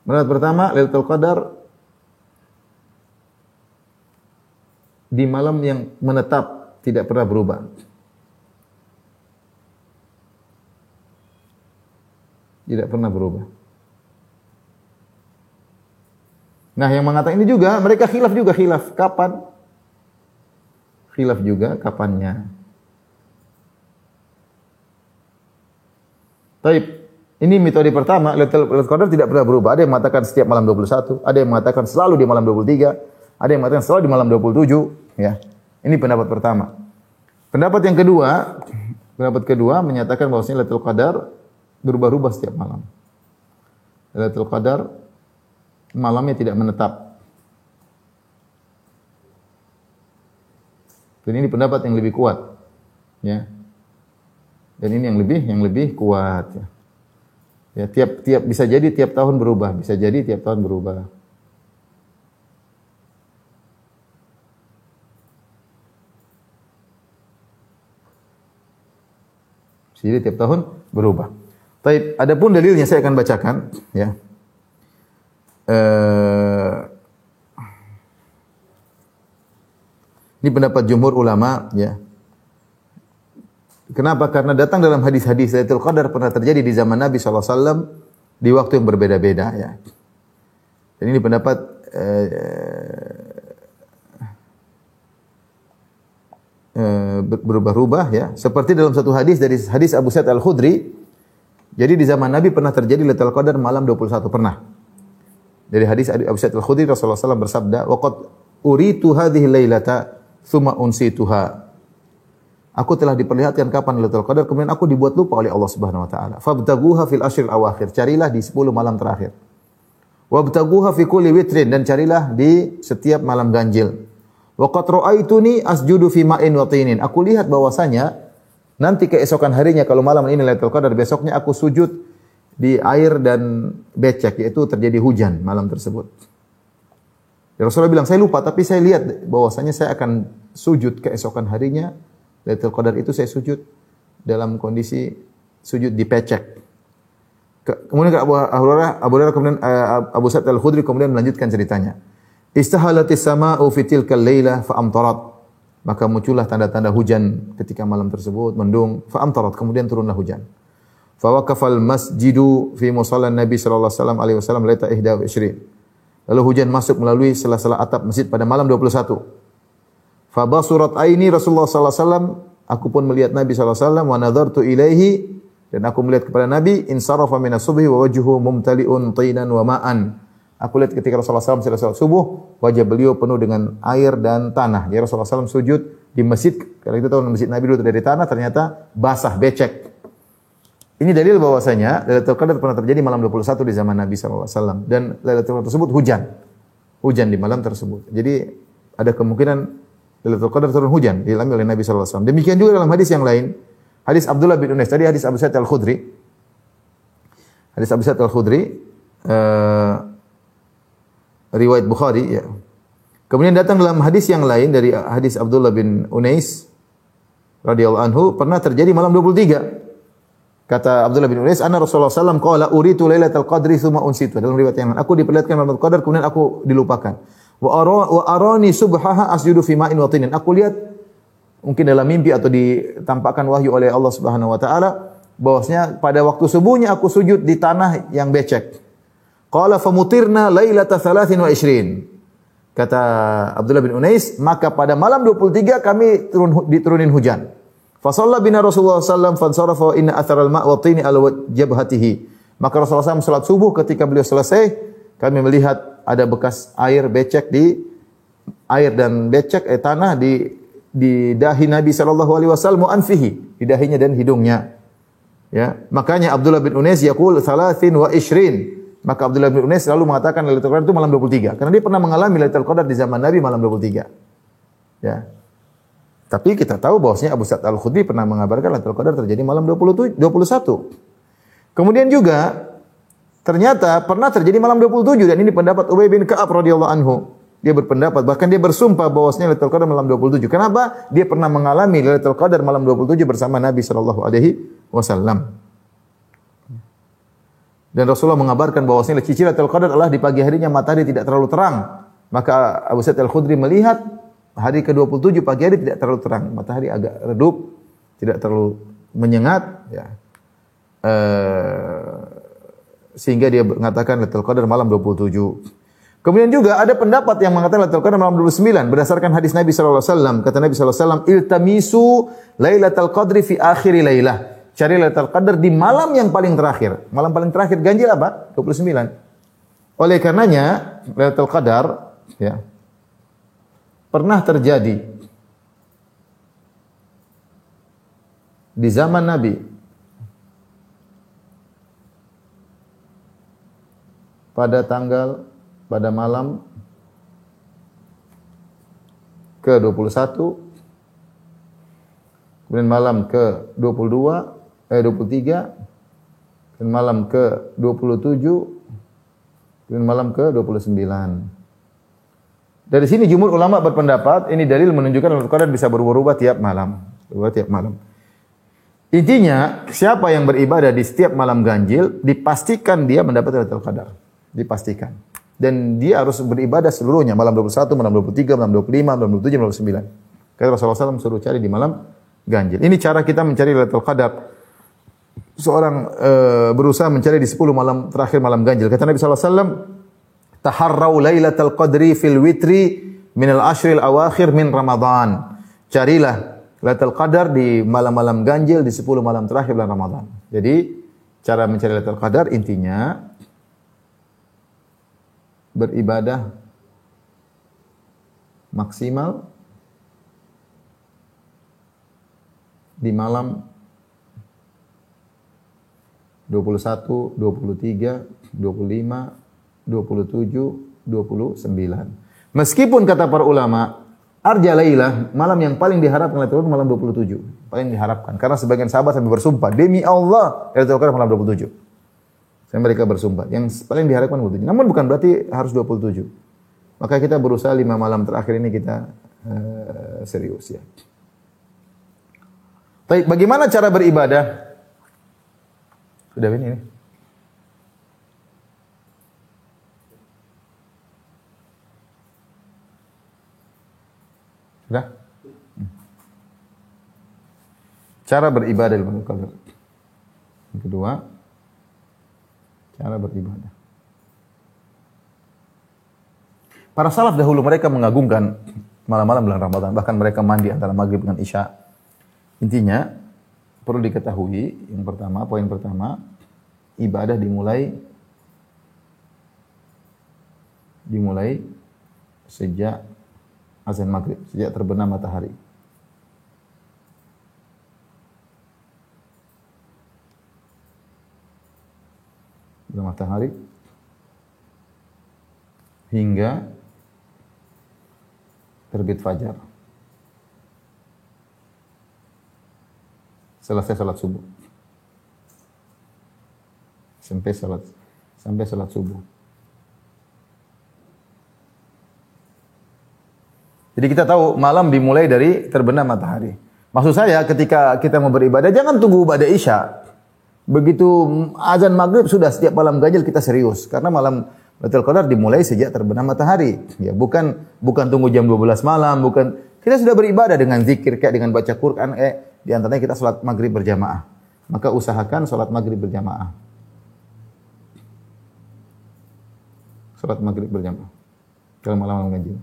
Pendapat pertama, Lailatul Qadar di malam yang menetap, tidak pernah berubah. Tidak pernah berubah. Nah, yang mengatakan ini juga, mereka khilaf. Kapan? Khilaf juga kapannya. Taib. Ini metode pertama, Lailatul Qadar tidak pernah berubah. Ada yang mengatakan setiap malam 21, ada yang mengatakan selalu di malam 23, ada yang mengatakan selalu di malam 27, ya. Ini pendapat pertama. Pendapat kedua menyatakan bahwasanya Lailatul Qadar berubah-ubah setiap malam. Lailatul Qadar malamnya tidak menetap. Dan ini pendapat yang lebih kuat, ya. Dan ini yang lebih kuat, ya. Ya, tiap bisa jadi tiap tahun berubah, bisa jadi tiap tahun berubah. Jadi tiap tahun berubah. Baik, adapun dalilnya saya akan bacakan, ya. Ini pendapat jumhur ulama, ya. Kenapa? Karena datang dalam hadis-hadis Lailatul Qadar pernah terjadi di zaman Nabi SAW di waktu yang berbeda-beda, ya. Dan ini pendapat berubah-ubah ya. Seperti dalam satu hadis dari hadis Abu Sa'id Al-Khudri, jadi di zaman Nabi pernah terjadi Lailatul Qadar malam 21 pernah. Dari hadis Abu Sa'id Al-Khudri Rasulullah SAW bersabda, "Wa qad uritu hadhihi lailata tsumma unsituha." Aku telah diperlihatkan kapan Lailatul Qadar, kemudian aku dibuat lupa oleh Allah Subhanahu wa taala. Fabtaghuha fil ashril awakhir. Carilah di 10 malam terakhir. Wabtaghuha fi kulli witrin, dan carilah di setiap malam ganjil. Wa qad ra'aituni asjudu fi ma'in wa tinin. Aku lihat bahwasanya nanti keesokan harinya kalau malam ini Lailatul Qadar, besoknya aku sujud di air dan becek, yaitu terjadi hujan malam tersebut. Ya, Rasulullah bilang, saya lupa tapi saya lihat bahwasanya saya akan sujud keesokan harinya Lailatul Qadar itu, saya sujud dalam kondisi sujud di becek. Kemudian Abu Hurairah kemudian Abu Sa'id Al-Khudri kemudian melanjutkan ceritanya. Istahalatis sama'u fi tilkal lailah fa amtarat. Maka muncullah tanda-tanda hujan ketika malam tersebut, mendung, fa amtarat, kemudian turunlah hujan. Fa waqafal masjidu fi musalla Nabi sallallahu alaihi wasallam laita 21. Lalu hujan masuk melalui sela-sela atap masjid pada malam 21. Fa basurat aini Rasulullah sallallahu alaihi wasallam, aku pun melihat Nabi sallallahu alaihi wasallam, wa nadartu ilaihi, dan aku melihat kepada Nabi, insarafa minas subhi wa wajhuhu mumtali'un tinan wa ma'an. Aku lihat ketika Rasulullah SAW selesai subuh, wajah beliau penuh dengan air dan tanah. Jadi Rasulullah SAW sujud di masjid, kalau kita tahu masjid Nabi dulu dari tanah, ternyata basah, becek. Ini dalil bahwasanya Lailatul Qadar pernah terjadi malam 21 di zaman Nabi SAW. Dan Lailatul Qadar tersebut hujan. Hujan di malam tersebut. Jadi ada kemungkinan Lailatul Qadar turun hujan dialami oleh Nabi SAW. Demikian juga dalam hadis yang lain. Hadis Abdullah bin Unais, tadi hadis Abu Sa'id Al-Khudri. Hadis Abu Sa'id Al-Khudri, riwayat Bukhari ya. Kemudian datang dalam hadis yang lain dari hadis Abdullah bin Unais radhiyallahu anhu, pernah terjadi malam 23. Kata Abdullah bin Unais, anna Rasulullah sallallahu alaihi wasallam qala uritu lailatul qadri tsumma unsitu. Dalam riwayat yang lain, aku diperlihatkan Lailatul Qadar kemudian aku dilupakan. Wa arani subhaha asjudu fi ma'in wa tinin. Aku lihat mungkin dalam mimpi atau ditampakkan wahyu oleh Allah Subhanahu wa taala bahwasanya pada waktu subuhnya aku sujud di tanah yang becek. Qala famutirna lailata 23. Kata Abdullah bin Unais, maka pada malam 23 kami diturunin hujan. Fa shalla bina Rasulullah sallallahu alaihi wasallam fansarafa inna atharal ma' wa tini ala jabhatihi. Maka Rasulullah SAW salat subuh, ketika beliau selesai kami melihat ada bekas air becek tanah di dahi Nabi sallallahu alaihi wasallam, anfihi, di dahinya dan hidungnya. Ya, makanya Abdullah bin Unais yaqul 23. Maka Abdullah bin Unais selalu mengatakan Lailatul Qadar itu malam 23 karena dia pernah mengalami Lailatul Qadar di zaman Nabi malam 23. Ya. Tapi kita tahu bahwasanya Abu Sa'id Al-Khudri pernah mengabarkan Lailatul Qadar terjadi malam 21. Kemudian juga ternyata pernah terjadi malam 27, dan ini pendapat Ubay bin Ka'ab radhiyallahu anhu. Dia berpendapat, bahkan dia bersumpah bahwasanya Lailatul Qadar malam 27. Kenapa? Dia pernah mengalami Lailatul Qadar malam 27 bersama Nabi sallallahu alaihi wasallam. Dan Rasulullah mengabarkan bahwasanya ciri Lailatul Qadar adalah di pagi harinya matahari tidak terlalu terang. Maka Abu Sa'id Al-Khudri melihat hari ke-27 pagi hari tidak terlalu terang, matahari agak redup, tidak terlalu menyengat, ya. Sehingga dia mengatakan Lailatul Qadar malam 27. Kemudian juga ada pendapat yang mengatakan Lailatul Qadar malam 29 berdasarkan hadis Nabi sallallahu alaihi wasallam. Kata Nabi sallallahu alaihi wasallam, "Iltamisu Lailatul Qadri fi akhir lailah." Cari Lailatul Qadar di malam yang paling terakhir. Malam paling terakhir ganjil apa? 29. Oleh karenanya Lailatul Qadar ya pernah terjadi di zaman Nabi pada malam ke-21, kemudian malam ke-23, dan malam ke-27, dan malam ke-29. Dari sini jumhur ulama berpendapat ini dalil menunjukkan Lailatul Qadar bisa berubah-ubah tiap malam. Intinya, siapa yang beribadah di setiap malam ganjil dipastikan dia mendapat Lailatul Qadar. Dipastikan. Dan dia harus beribadah seluruhnya, malam 21, malam 23, malam 25, malam 27, malam 29. Karena Rasulullah SAW suruh cari di malam ganjil. Ini cara kita mencari Lailatul Qadar. Seorang berusaha mencari di 10 malam terakhir malam ganjil. Kata Nabi SAW, taharrau lailatul qadri fil witri minal ashril awakhir min Ramadan. Carilah Lailatul Qadar di malam-malam ganjil di 10 malam terakhir bulan Ramadan. Jadi cara mencari Lailatul Qadar intinya beribadah maksimal di malam 21, 23, 25, 27, 29. Meskipun kata para ulama, arja lailah, malam yang paling diharapkan Lailatul Qadar malam 27. Paling diharapkan. Karena sebagian sahabat sampai bersumpah, demi Allah, Lailatul Qadar malam 27. Sampai mereka bersumpah. Yang paling diharapkan 27. Namun bukan berarti harus 27. Maka kita berusaha 5 malam terakhir ini kita serius ya. Baik, bagaimana cara beribadah? Sudah ini. Sudah? Cara beribadah di bulan Qadar. Yang kedua, cara beribadah. Para salaf dahulu mereka mengagungkan malam-malam bulan Ramadan, bahkan mereka mandi antara maghrib dengan isya. Intinya perlu diketahui, yang pertama, poin pertama, ibadah dimulai sejak azan maghrib, sejak terbenam matahari. Matahari hingga terbit fajar. Selesai salat subuh. Sampai salat subuh. Jadi kita tahu malam dimulai dari terbenam matahari. Maksud saya ketika kita mau beribadah jangan tunggu pada isya. Begitu azan maghrib sudah setiap malam ganjil kita serius karena malam Lailatul Qadar dimulai sejak terbenam matahari. Ya, bukan tunggu jam 12 malam, bukan. Kita sudah beribadah dengan zikir kayak dengan baca Quran, di antaranya kita salat maghrib berjamaah. Maka usahakan salat maghrib berjamaah. Salat maghrib berjamaah kalau malam ganjil.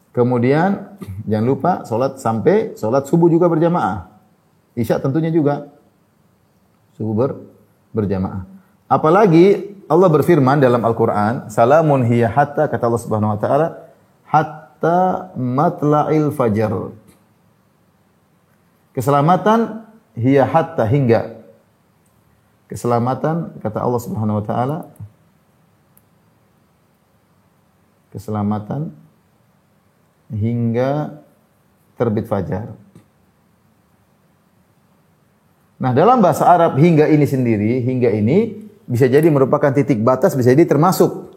Kemudian jangan lupa sampai salat subuh juga berjamaah. Isya tentunya juga subuh berjamaah. Apalagi Allah berfirman dalam Al-Qur'an, "Salamun hiya hatta," kata Allah Subhanahu wa taala, "hatta matla'il fajar." Keselamatan hiya hatta hingga. Keselamatan kata Allah Subhanahu wa taala, keselamatan hingga terbit fajar. Nah, dalam bahasa Arab hingga ini sendiri, hingga ini bisa jadi merupakan titik batas, bisa jadi termasuk.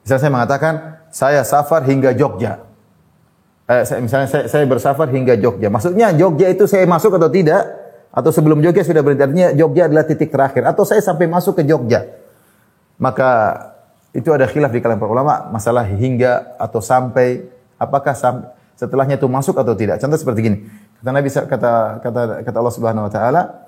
Misalnya saya mengatakan, saya safar hingga Jogja. Misalnya saya bersafar hingga Jogja. Maksudnya Jogja itu saya masuk atau tidak? Atau sebelum Jogja sudah berhenti. Artinya Jogja adalah titik terakhir. Atau saya sampai masuk ke Jogja. Maka itu ada khilaf di kalangan para ulama. Masalah hingga atau sampai. Apakah setelahnya itu masuk atau tidak? Contoh seperti gini. Kata Nabi kata Allah Subhanahu wa taala,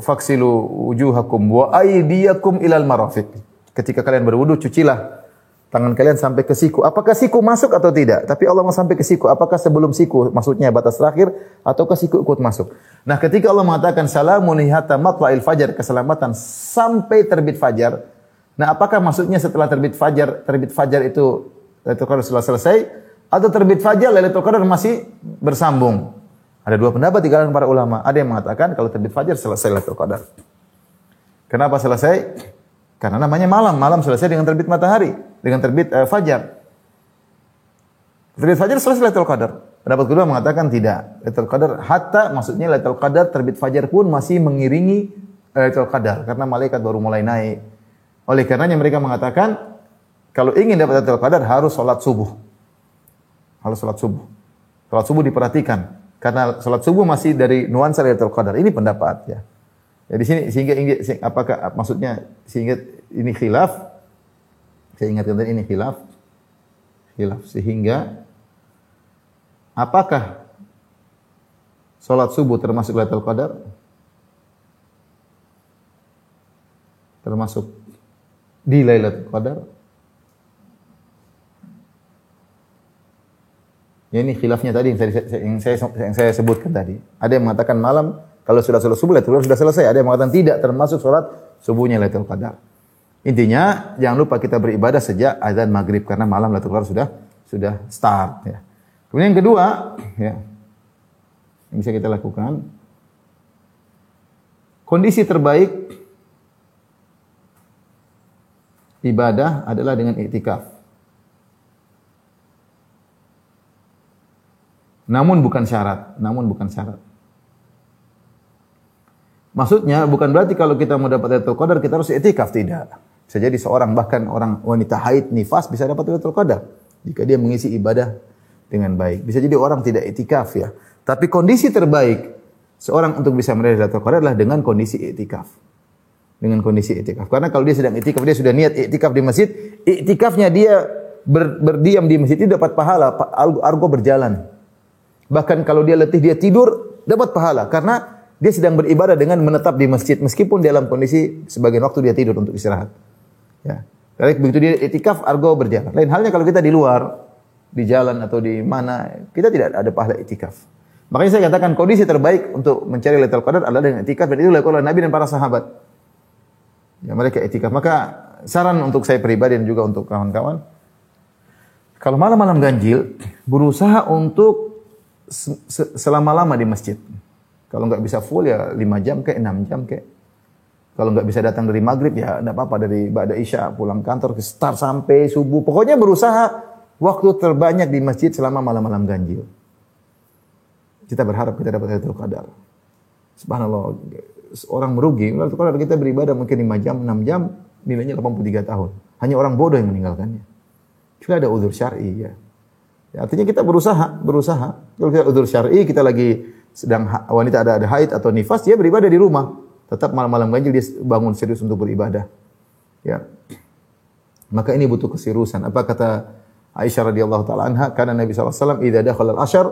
"Faksilu wujuhakum wa aydiyakum ilal marafiq." Ketika kalian berwudu, cucilah tangan kalian sampai ke siku. Apakah siku masuk atau tidak? Tapi Allah mau sampai ke siku. Apakah sebelum siku maksudnya batas terakhir ataukah siku ikut masuk? Nah, ketika Allah mengatakan salamun hatta matla'il fajar, keselamatan sampai terbit fajar. Nah, apakah maksudnya setelah terbit fajar itu Lailatul Qadar sudah selesai? Atau terbit fajar Lailatul Qadar masih bersambung. Ada dua pendapat di kalangan para ulama. Ada yang mengatakan kalau terbit fajar selesai Lailatul Qadar. Kenapa selesai? Karena namanya malam. Malam selesai dengan terbit matahari, dengan terbit fajar. Terbit fajar selesai Lailatul Qadar. Pendapat kedua mengatakan tidak. Lailatul Qadar hatta maksudnya Lailatul Qadar terbit fajar pun masih mengiringi Lailatul Qadar karena malaikat baru mulai naik. Oleh karenanya mereka mengatakan kalau ingin dapat Lailatul Qadar harus salat subuh. Harus salat subuh. Salat subuh diperhatikan karena salat subuh masih dari nuansa Lailatul Qadar. Ini pendapat ya. Ya di sini sehingga apakah maksudnya sehingga ini khilaf. Saya ingatkan tadi ini khilaf sehingga apakah salat subuh termasuk Lailatul Qadar? Termasuk di Lailatul Qadar? Ya ini khilafnya tadi yang saya sebutkan tadi. Ada yang mengatakan malam kalau sudah sholat subuh Lailatul Qadar sudah selesai. Ada yang mengatakan tidak termasuk sholat subuhnya Lailatul Qadar. Intinya jangan lupa kita beribadah sejak azan maghrib karena malam Lailatul Qadar sudah start. Ya. Kemudian yang kedua, ya, yang bisa kita lakukan, kondisi terbaik ibadah adalah dengan iktikaf. Namun bukan syarat. Maksudnya bukan berarti kalau kita mau dapat Lailatul Qadar kita harus iktikaf, tidak. Bisa jadi seorang bahkan orang wanita haid nifas bisa dapat Lailatul Qadar jika dia mengisi ibadah dengan baik. Bisa jadi orang tidak iktikaf ya. Tapi kondisi terbaik seorang untuk bisa meraih Lailatul Qadar adalah dengan kondisi iktikaf. Karena kalau dia sedang iktikaf, dia sudah niat iktikaf di masjid, iktikafnya dia berdiam di masjid itu dapat pahala, argo berjalan. Bahkan kalau dia letih, dia tidur, dapat pahala. Karena dia sedang beribadah dengan menetap di masjid. Meskipun dalam kondisi sebagian waktu dia tidur untuk istirahat. Ya. Jadi begitu dia iktikaf, argo berjalan. Lain halnya kalau kita di luar, di jalan atau di mana, kita tidak ada pahala iktikaf. Makanya saya katakan kondisi terbaik untuk mencari Lailatul Qadar adalah dengan iktikaf. Dan itu dilakukan oleh Nabi dan para sahabat. Ya, mereka iktikaf. Maka saran untuk saya pribadi dan juga untuk kawan-kawan, kalau malam-malam ganjil, berusaha untuk selama-lama di masjid. Kalau nggak bisa full ya 5 jam ke 6 jam ke. Kalau nggak bisa datang dari maghrib ya enggak apa-apa, dari ba'da isya pulang kantor ke start sampai subuh. Pokoknya berusaha waktu terbanyak di masjid selama malam-malam ganjil. Kita berharap kita dapat Lailatul Qadar. Subhanallah, orang merugi. Lailatul Qadar kita beribadah mungkin 5 jam, 6 jam, nilainya 83 tahun. Hanya orang bodoh yang meninggalkannya. Cuma ada uzur syar'i ya. Artinya kita berusaha. Kalau kita udzur syar'i, kita lagi sedang wanita ada haid atau nifas, dia beribadah di rumah. Tetap malam-malam ganjil dia bangun serius untuk beribadah. Ya. Maka ini butuh keseriusan. Apa kata Aisyah radhiyallahu taala anha, karena Nabi sallallahu alaihi wasallam idza dakhala al-ashr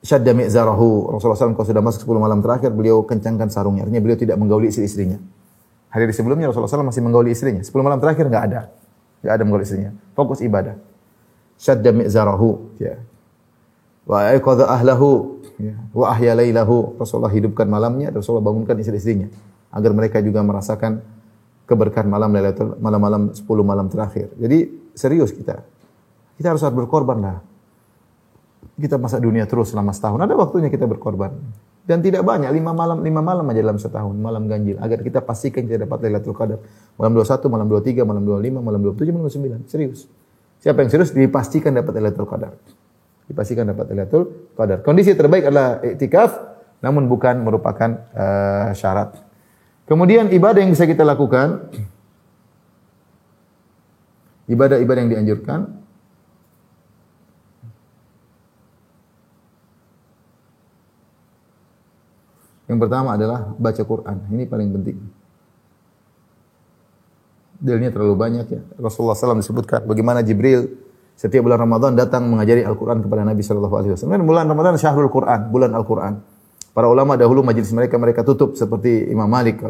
syadda mi'zarahu. Rasulullah SAW kalau sudah masuk 10 malam terakhir, beliau kencangkan sarungnya. Artinya beliau tidak menggauli istri-istrinya. Hari sebelumnya Rasulullah SAW masih menggauli istrinya. 10 malam terakhir enggak ada menggauli istrinya. Fokus ibadah. Syadda mi'zarahu, ya. Wa ayqadha ahlahu, ya. Wa ahya lailahu. Rasulullah hidupkan malamnya, Rasulullah bangunkan istri-istrinya agar mereka juga merasakan keberkahan malam-malam 10 malam terakhir. Jadi serius kita. Kita harus berkorban lah. Kita masa dunia terus selama setahun. Ada waktunya kita berkorban. Dan tidak banyak, 5 malam aja dalam setahun, malam ganjil. Agar kita pastikan kita dapat Lailatul Qadar. Malam 21, malam 23, malam 25, malam 27, malam 29. Serius. Siapa yang serius dipastikan dapat Lailatul Qadar. Kondisi terbaik adalah iktikaf, namun bukan merupakan syarat. Kemudian ibadah yang bisa kita lakukan, ibadah-ibadah yang dianjurkan, yang pertama adalah baca Quran. Ini paling penting. Dalilnya terlalu banyak ya. Rasulullah SAW disebutkan bagaimana Jibril setiap bulan Ramadan datang mengajari Al-Quran kepada Nabi SAW. Dan bulan Ramadan Syahrul Quran, bulan Al-Quran. Para ulama dahulu majelis mereka tutup seperti Imam Malik.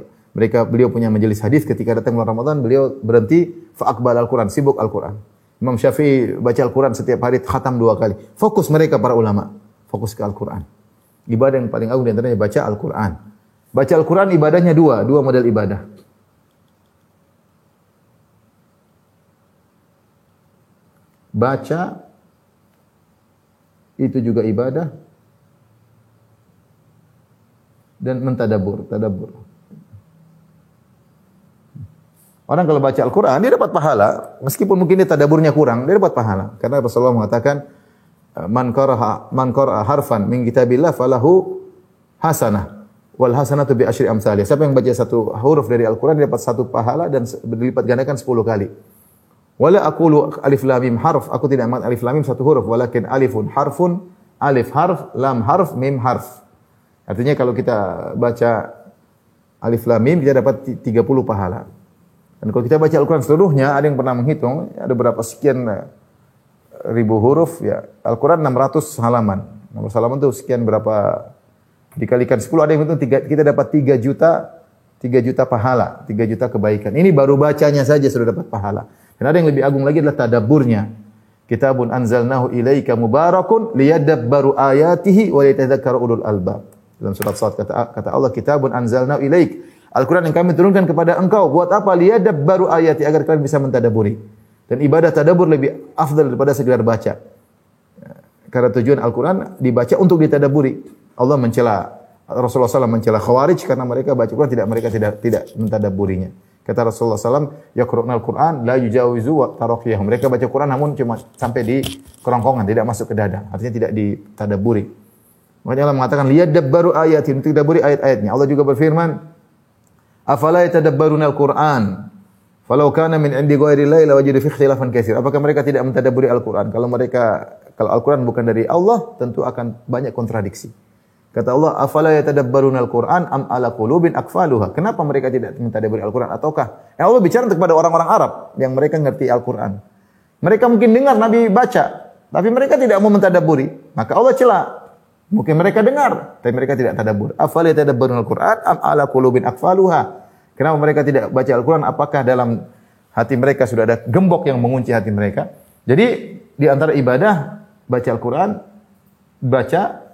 Beliau punya majelis hadis, ketika datang bulan Ramadan beliau berhenti fa'aqbal Al-Quran, sibuk Al-Quran. Imam Syafi'i baca Al-Quran setiap hari khatam 2 kali. Fokus mereka para ulama, fokus ke Al-Quran. Ibadah yang paling agung di antaranya baca Al-Quran. Baca Al-Quran ibadahnya dua model ibadah. Baca itu juga ibadah dan mentadabbur, tadabbur. Orang kalau baca Al-Quran dia dapat pahala, meskipun mungkin dia tadabburnya kurang, dia dapat pahala. Karena Rasulullah mengatakan man qara'a harfan min kitabillah falahu hasanah wal hasanatu bi asyri amsalih. Siapa yang baca satu huruf dari Al-Quran dia dapat 1 pahala dan berlipat gandakan 10 kali. Wala aqulu alif lam mim harf, aku tidak mengatakan alif lam mim 1 huruf, walakin alifun harfun, alif harf, lam harf, mim harf. Artinya kalau kita baca alif lam mim kita dapat 30 pahala. Dan kalau kita baca Al-Quran seluruhnya, ada yang pernah menghitung, ada berapa sekian ribu huruf, ya. Al-Quran 600 halaman. 600 halaman itu sekian berapa, dikalikan 10, ada yang hitung kita dapat 3 juta pahala, 3 juta kebaikan. Ini baru bacanya saja sudah dapat pahala. Dan ada yang lebih agung lagi adalah tadabburnya. kitabun anzalnahu ilaika mubarakun liyadabbaru ayatihi wa liyatadzakkara ulul albab. Dalam surat Shad kata Allah, kitabun anzalnahu ilaik. Al-Quran yang kami turunkan kepada engkau. Buat apa? Liyadabbaru ayati, agar kalian bisa mentadaburi. Dan ibadah tadabbur lebih afdal daripada sekedar baca. Karena tujuan Al-Quran dibaca untuk ditadaburi. Allah mencela, Rasulullah SAW mencela Khawarij karena mereka baca Quran mereka tidak mentadaburinya. Kata Rasulullah SAW, yaqra'unal Quran la yujawizu wa taraqiyahum. Mereka baca Quran namun cuma sampai di kerongkongan, tidak masuk ke dada. Artinya tidak ditadaburi. Makanya Allah mengatakan liyadabbaru ayatin, untuk tadaburi ayat-ayatnya. Allah juga berfirman, afala yatadabbarunal Quran? Falau kana min indi ghairillahi lawajidu fi ikhtilafan katsir. Apakah mereka tidak mentadabburi Al-Qur'an? Kalau Al-Qur'an bukan dari Allah, tentu akan banyak kontradiksi. Kata Allah, afala yatadabbarunal Qur'an am ala qulubin aqfaluha? Kenapa mereka tidak mentadabburi Al-Qur'an? Ataukah Allah bicara kepada orang-orang Arab yang mereka ngerti Al-Qur'an. Mereka mungkin dengar Nabi baca, tapi mereka tidak mau mentadabburi. Maka Allah cela. Mungkin mereka dengar, tapi mereka tidak tadabbur. Afala yatadabbarunal Qur'an am ala qulubin aqfaluha? Kenapa mereka tidak baca Al-Quran? Apakah dalam hati mereka sudah ada gembok yang mengunci hati mereka? Jadi di antara ibadah baca Al-Quran,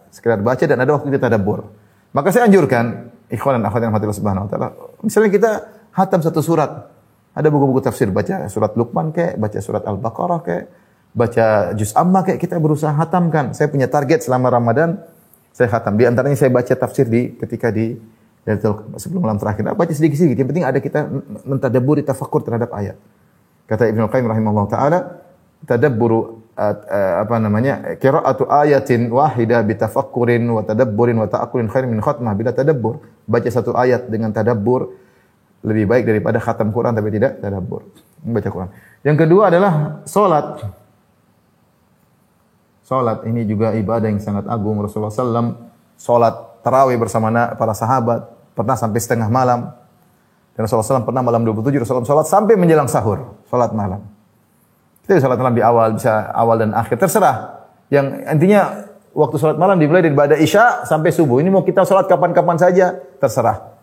sekedar baca dan ada waktu kita tadabbur. Maka saya anjurkan ikhwan dan akhwat yang rahmatillah subhanahu wa taala, misalnya kita hatam satu surat. Ada buku-buku tafsir, baca surat Luqman kayak, baca surat Al-Baqarah kayak, baca juz amma kayak, kita berusaha hatamkan. Saya punya target selama Ramadan, saya hatam. Di antaranya saya baca tafsir ketika sebelum malam terakhir. Baca sedikit-sedikit. Yang penting ada kita mentadabburi, tafakkur terhadap ayat. Kata Ibnu Qayyim rahimahullah taala, tadabburu qira'atu ayatin wahidah bitafakkurin wa tadabburin wa ta'akkulin khairin min khatmah bila tadabbur. Baca satu ayat dengan tadabbur lebih baik daripada khatam Quran tapi tidak tadabbur. Membaca Quran. Yang kedua adalah salat. Salat ini juga ibadah yang sangat agung. Rasulullah sallallahu salat tarawih bersama para sahabat. Pernah sampai setengah malam. Dan Rasulullah SAW pernah malam 27, Rasulullah SAW sampai menjelang sahur. Salat malam. Kita bisa salat malam di awal, bisa awal dan akhir. Terserah. Yang intinya, waktu salat malam dimulai dari ba'da isya sampai subuh. Ini mau kita salat kapan-kapan saja, terserah.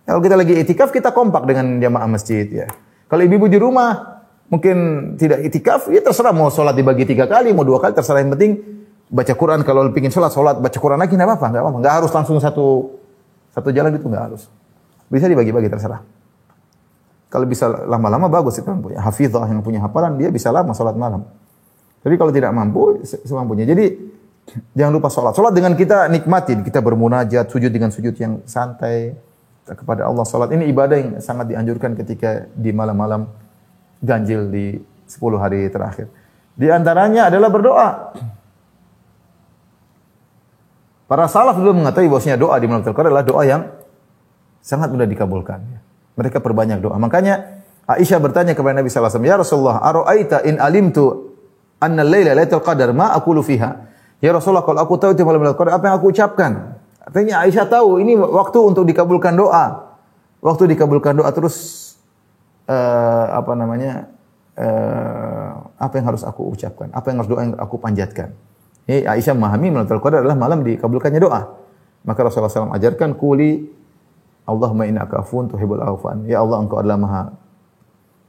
Kalau kita lagi itikaf, kita kompak dengan jamaah masjid. Ya. Kalau ibu-ibu di rumah, mungkin tidak itikaf, ya terserah. Mau salat dibagi 3 kali, mau 2 kali, terserah. Yang penting, baca Quran. Kalau ingin salat, baca Quran lagi, enggak apa-apa. Enggak harus langsung satu jalan itu enggak harus. Bisa dibagi-bagi terserah. Kalau bisa lama-lama bagus itu yang punya hafizah, yang punya hafalan, dia bisa lama salat malam. Tapi kalau tidak mampu, semampunya. Jadi jangan lupa salat. Salat dengan kita nikmatin, kita bermunajat, sujud dengan sujud yang santai kepada Allah. Salat ini ibadah yang sangat dianjurkan ketika di malam-malam ganjil di 10 hari terakhir. Di antaranya adalah berdoa. Para salaf dulu mengetahui bahwasanya doa di malam Qadar adalah doa yang sangat mudah dikabulkan. Mereka perbanyak doa. Makanya Aisyah bertanya kepada Nabi sallallahu alaihi wasallam, "Ya Rasulullah, ara'aita in alimtu anna al-laila lailatul qadar ma aqulu fiha?" Ya Rasulullah, kalau aku tahu itu malam Lailatul Qadar, apa yang aku ucapkan? Artinya Aisyah tahu ini waktu untuk dikabulkan doa. Waktu dikabulkan doa terus apa yang harus aku ucapkan? Apa yang harus doa yang aku panjatkan? Aisyah memahami Lailatul Qadar adalah malam dikabulkannya doa. Maka Rasulullah SAW ajarkan, Quli Allahumma innaka afuwun tuhibbul afwan. Ya Allah, engkau adalah maha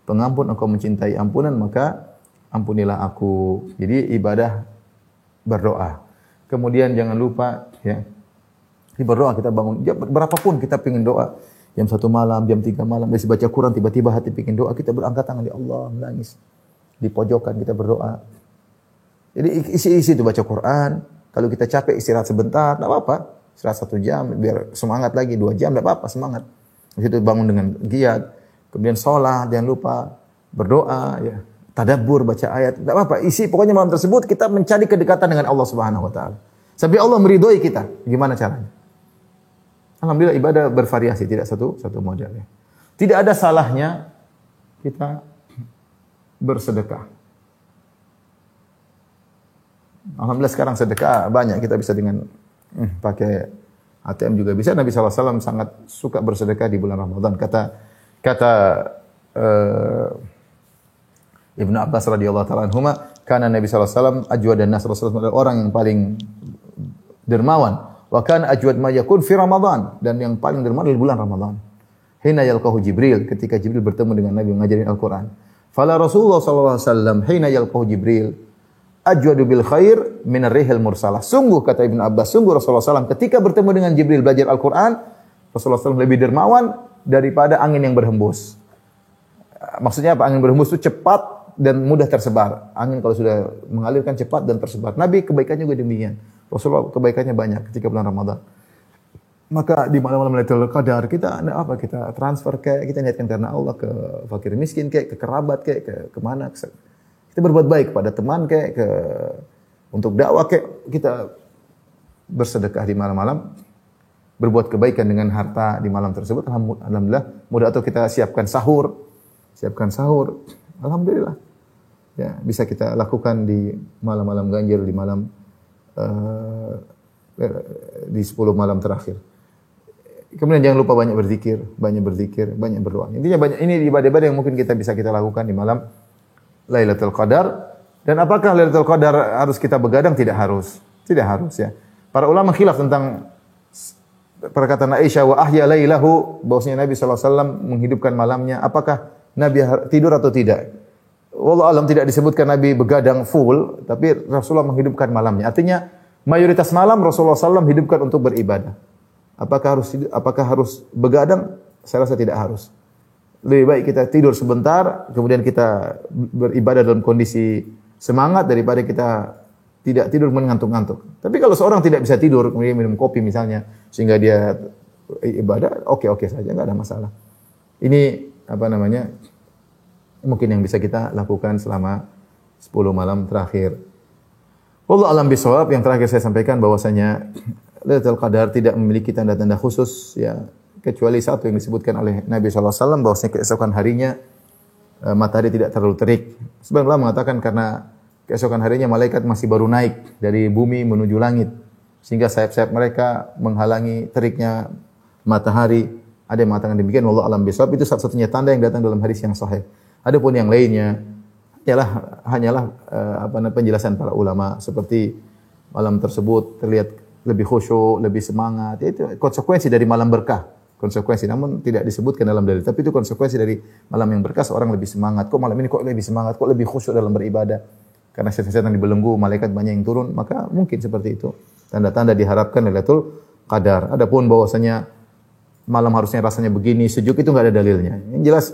pengampun, engkau mencintai ampunan, maka ampunilah aku. Jadi ibadah berdoa. Kemudian jangan lupa ya, di berdoa kita bangun, berapapun kita pingin doa. Jam 1 malam, jam 3 malam, habis baca Quran, tiba-tiba hati pingin doa, kita berangkat tangan, ya Allah, menangis. Di pojokan kita berdoa. Jadi isi-isi itu baca Quran. Kalau kita capek istirahat sebentar, enggak apa-apa. Istirahat 1 jam, biar semangat lagi 2 jam, enggak apa-apa, semangat. Habis itu bangun dengan giat. Kemudian sholat, jangan lupa berdoa, ya. Tadabbur, baca ayat, enggak apa-apa. Isi pokoknya malam tersebut kita mencari kedekatan dengan Allah Subhanahu wa taala. Sampai Allah meridhoi kita. Gimana caranya? Alhamdulillah ibadah bervariasi, tidak satu model. Ya. Tidak ada salahnya kita bersedekah. Alhamdulillah sekarang sedekah banyak, kita bisa dengan pakai ATM juga bisa. Nabi SAW sangat suka bersedekah di bulan Ramadan. Kata Ibnu Abbas radhiyallahu taala anhuma, kana Nabi SAW ajwadan nas, Rasulullah orang yang paling dermawan. Wa kana ajwad ma yakun fi Ramadan, dan yang paling dermawan di bulan Ramadan. Hina yalqahu Jibril, ketika Jibril bertemu dengan Nabi mengajarin Al-Qur'an. Fala Rasulullah sallallahu alaihi wasallam hina yalqahu Jibril, ajwadu bil khair min ar-rihil mursalah. Sungguh kata Ibnu Abbas, sungguh Rasulullah SAW ketika bertemu dengan Jibril belajar Al-Quran, Rasulullah SAW lebih dermawan daripada angin yang berhembus. Maksudnya apa? Angin berhembus itu cepat dan mudah tersebar. Angin kalau sudah mengalirkan cepat dan tersebar. Nabi kebaikannya juga demikian. Rasulullah kebaikannya banyak ketika bulan Ramadan. Maka di malam-malam Lailatul Qadar kita transfer kayak kita niatkan karena Allah ke fakir miskin kayak ke kerabat kayak ke mana kita berbuat baik kepada teman kayak untuk dakwah kayak kita bersedekah di malam-malam, berbuat kebaikan dengan harta di malam tersebut. Alhamdulillah mudah, atau kita siapkan sahur. Alhamdulillah. Ya, bisa kita lakukan di malam-malam ganjil, di malam di 10 malam terakhir. Kemudian jangan lupa banyak berzikir, banyak berdoa. Intinya banyak ini ibadah-ibadah yang mungkin kita bisa lakukan di malam Lailatul Qadar. Dan apakah Lailatul Qadar harus kita begadang? Tidak harus ya. Para ulama khilaf tentang perkataan Aisyah wa ahya lailahu, bahwasanya Nabi sallallahu alaihi wasallam menghidupkan malamnya. Apakah Nabi tidur atau tidak? Wallahu alam, tidak disebutkan Nabi begadang full, tapi Rasulullah menghidupkan malamnya. Artinya mayoritas malam Rasulullah SAW hidupkan untuk beribadah. Apakah harus begadang? Saya rasa tidak harus. Lebih baik kita tidur sebentar, kemudian kita beribadah dalam kondisi semangat daripada kita tidak tidur mengantuk-ngantuk. Tapi kalau seorang tidak bisa tidur, kemudian minum kopi misalnya, sehingga dia ibadah, oke saja, nggak ada masalah. Ini mungkin yang bisa kita lakukan selama 10 malam terakhir. Wallahu a'lam bishawab. Yang terakhir saya sampaikan bahwasanya Lailatul Qadar tidak memiliki tanda-tanda khusus ya, kecuali satu yang disebutkan oleh Nabi sallallahu alaihi wasallam bahwasanya keesokan harinya matahari tidak terlalu terik. Sebagian ulama mengatakan karena keesokan harinya malaikat masih baru naik dari bumi menuju langit, sehingga sayap-sayap mereka menghalangi teriknya matahari. Ada yang mengatakan demikian, wallahu a'lam bishawab. Itu satu-satunya tanda yang datang dalam hadis yang sahih. Adapun yang lainnya hanyalah penjelasan para ulama, seperti malam tersebut terlihat lebih khusyuk, lebih semangat. Itu konsekuensi dari malam berkah. Namun tidak disebutkan dalam dalil. Tapi itu konsekuensi dari malam yang berkah, seorang lebih semangat. Kok malam ini kok lebih semangat, kok lebih khusyuk dalam beribadah? Karena setan-setan dibelenggu, malaikat banyak yang turun, maka mungkin seperti itu. Tanda-tanda diharapkan Lailatul Qadar. Adapun bahwasanya malam harusnya rasanya begini, sejuk, itu enggak ada dalilnya. Yang jelas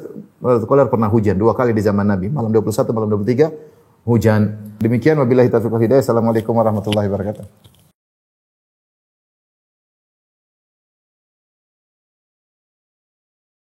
Lailatul Qadar pernah hujan 2 kali di zaman Nabi, malam 21, malam 23 hujan. Demikian wabillahi taufiq wal hidayah. Assalamualaikum warahmatullahi wabarakatuh.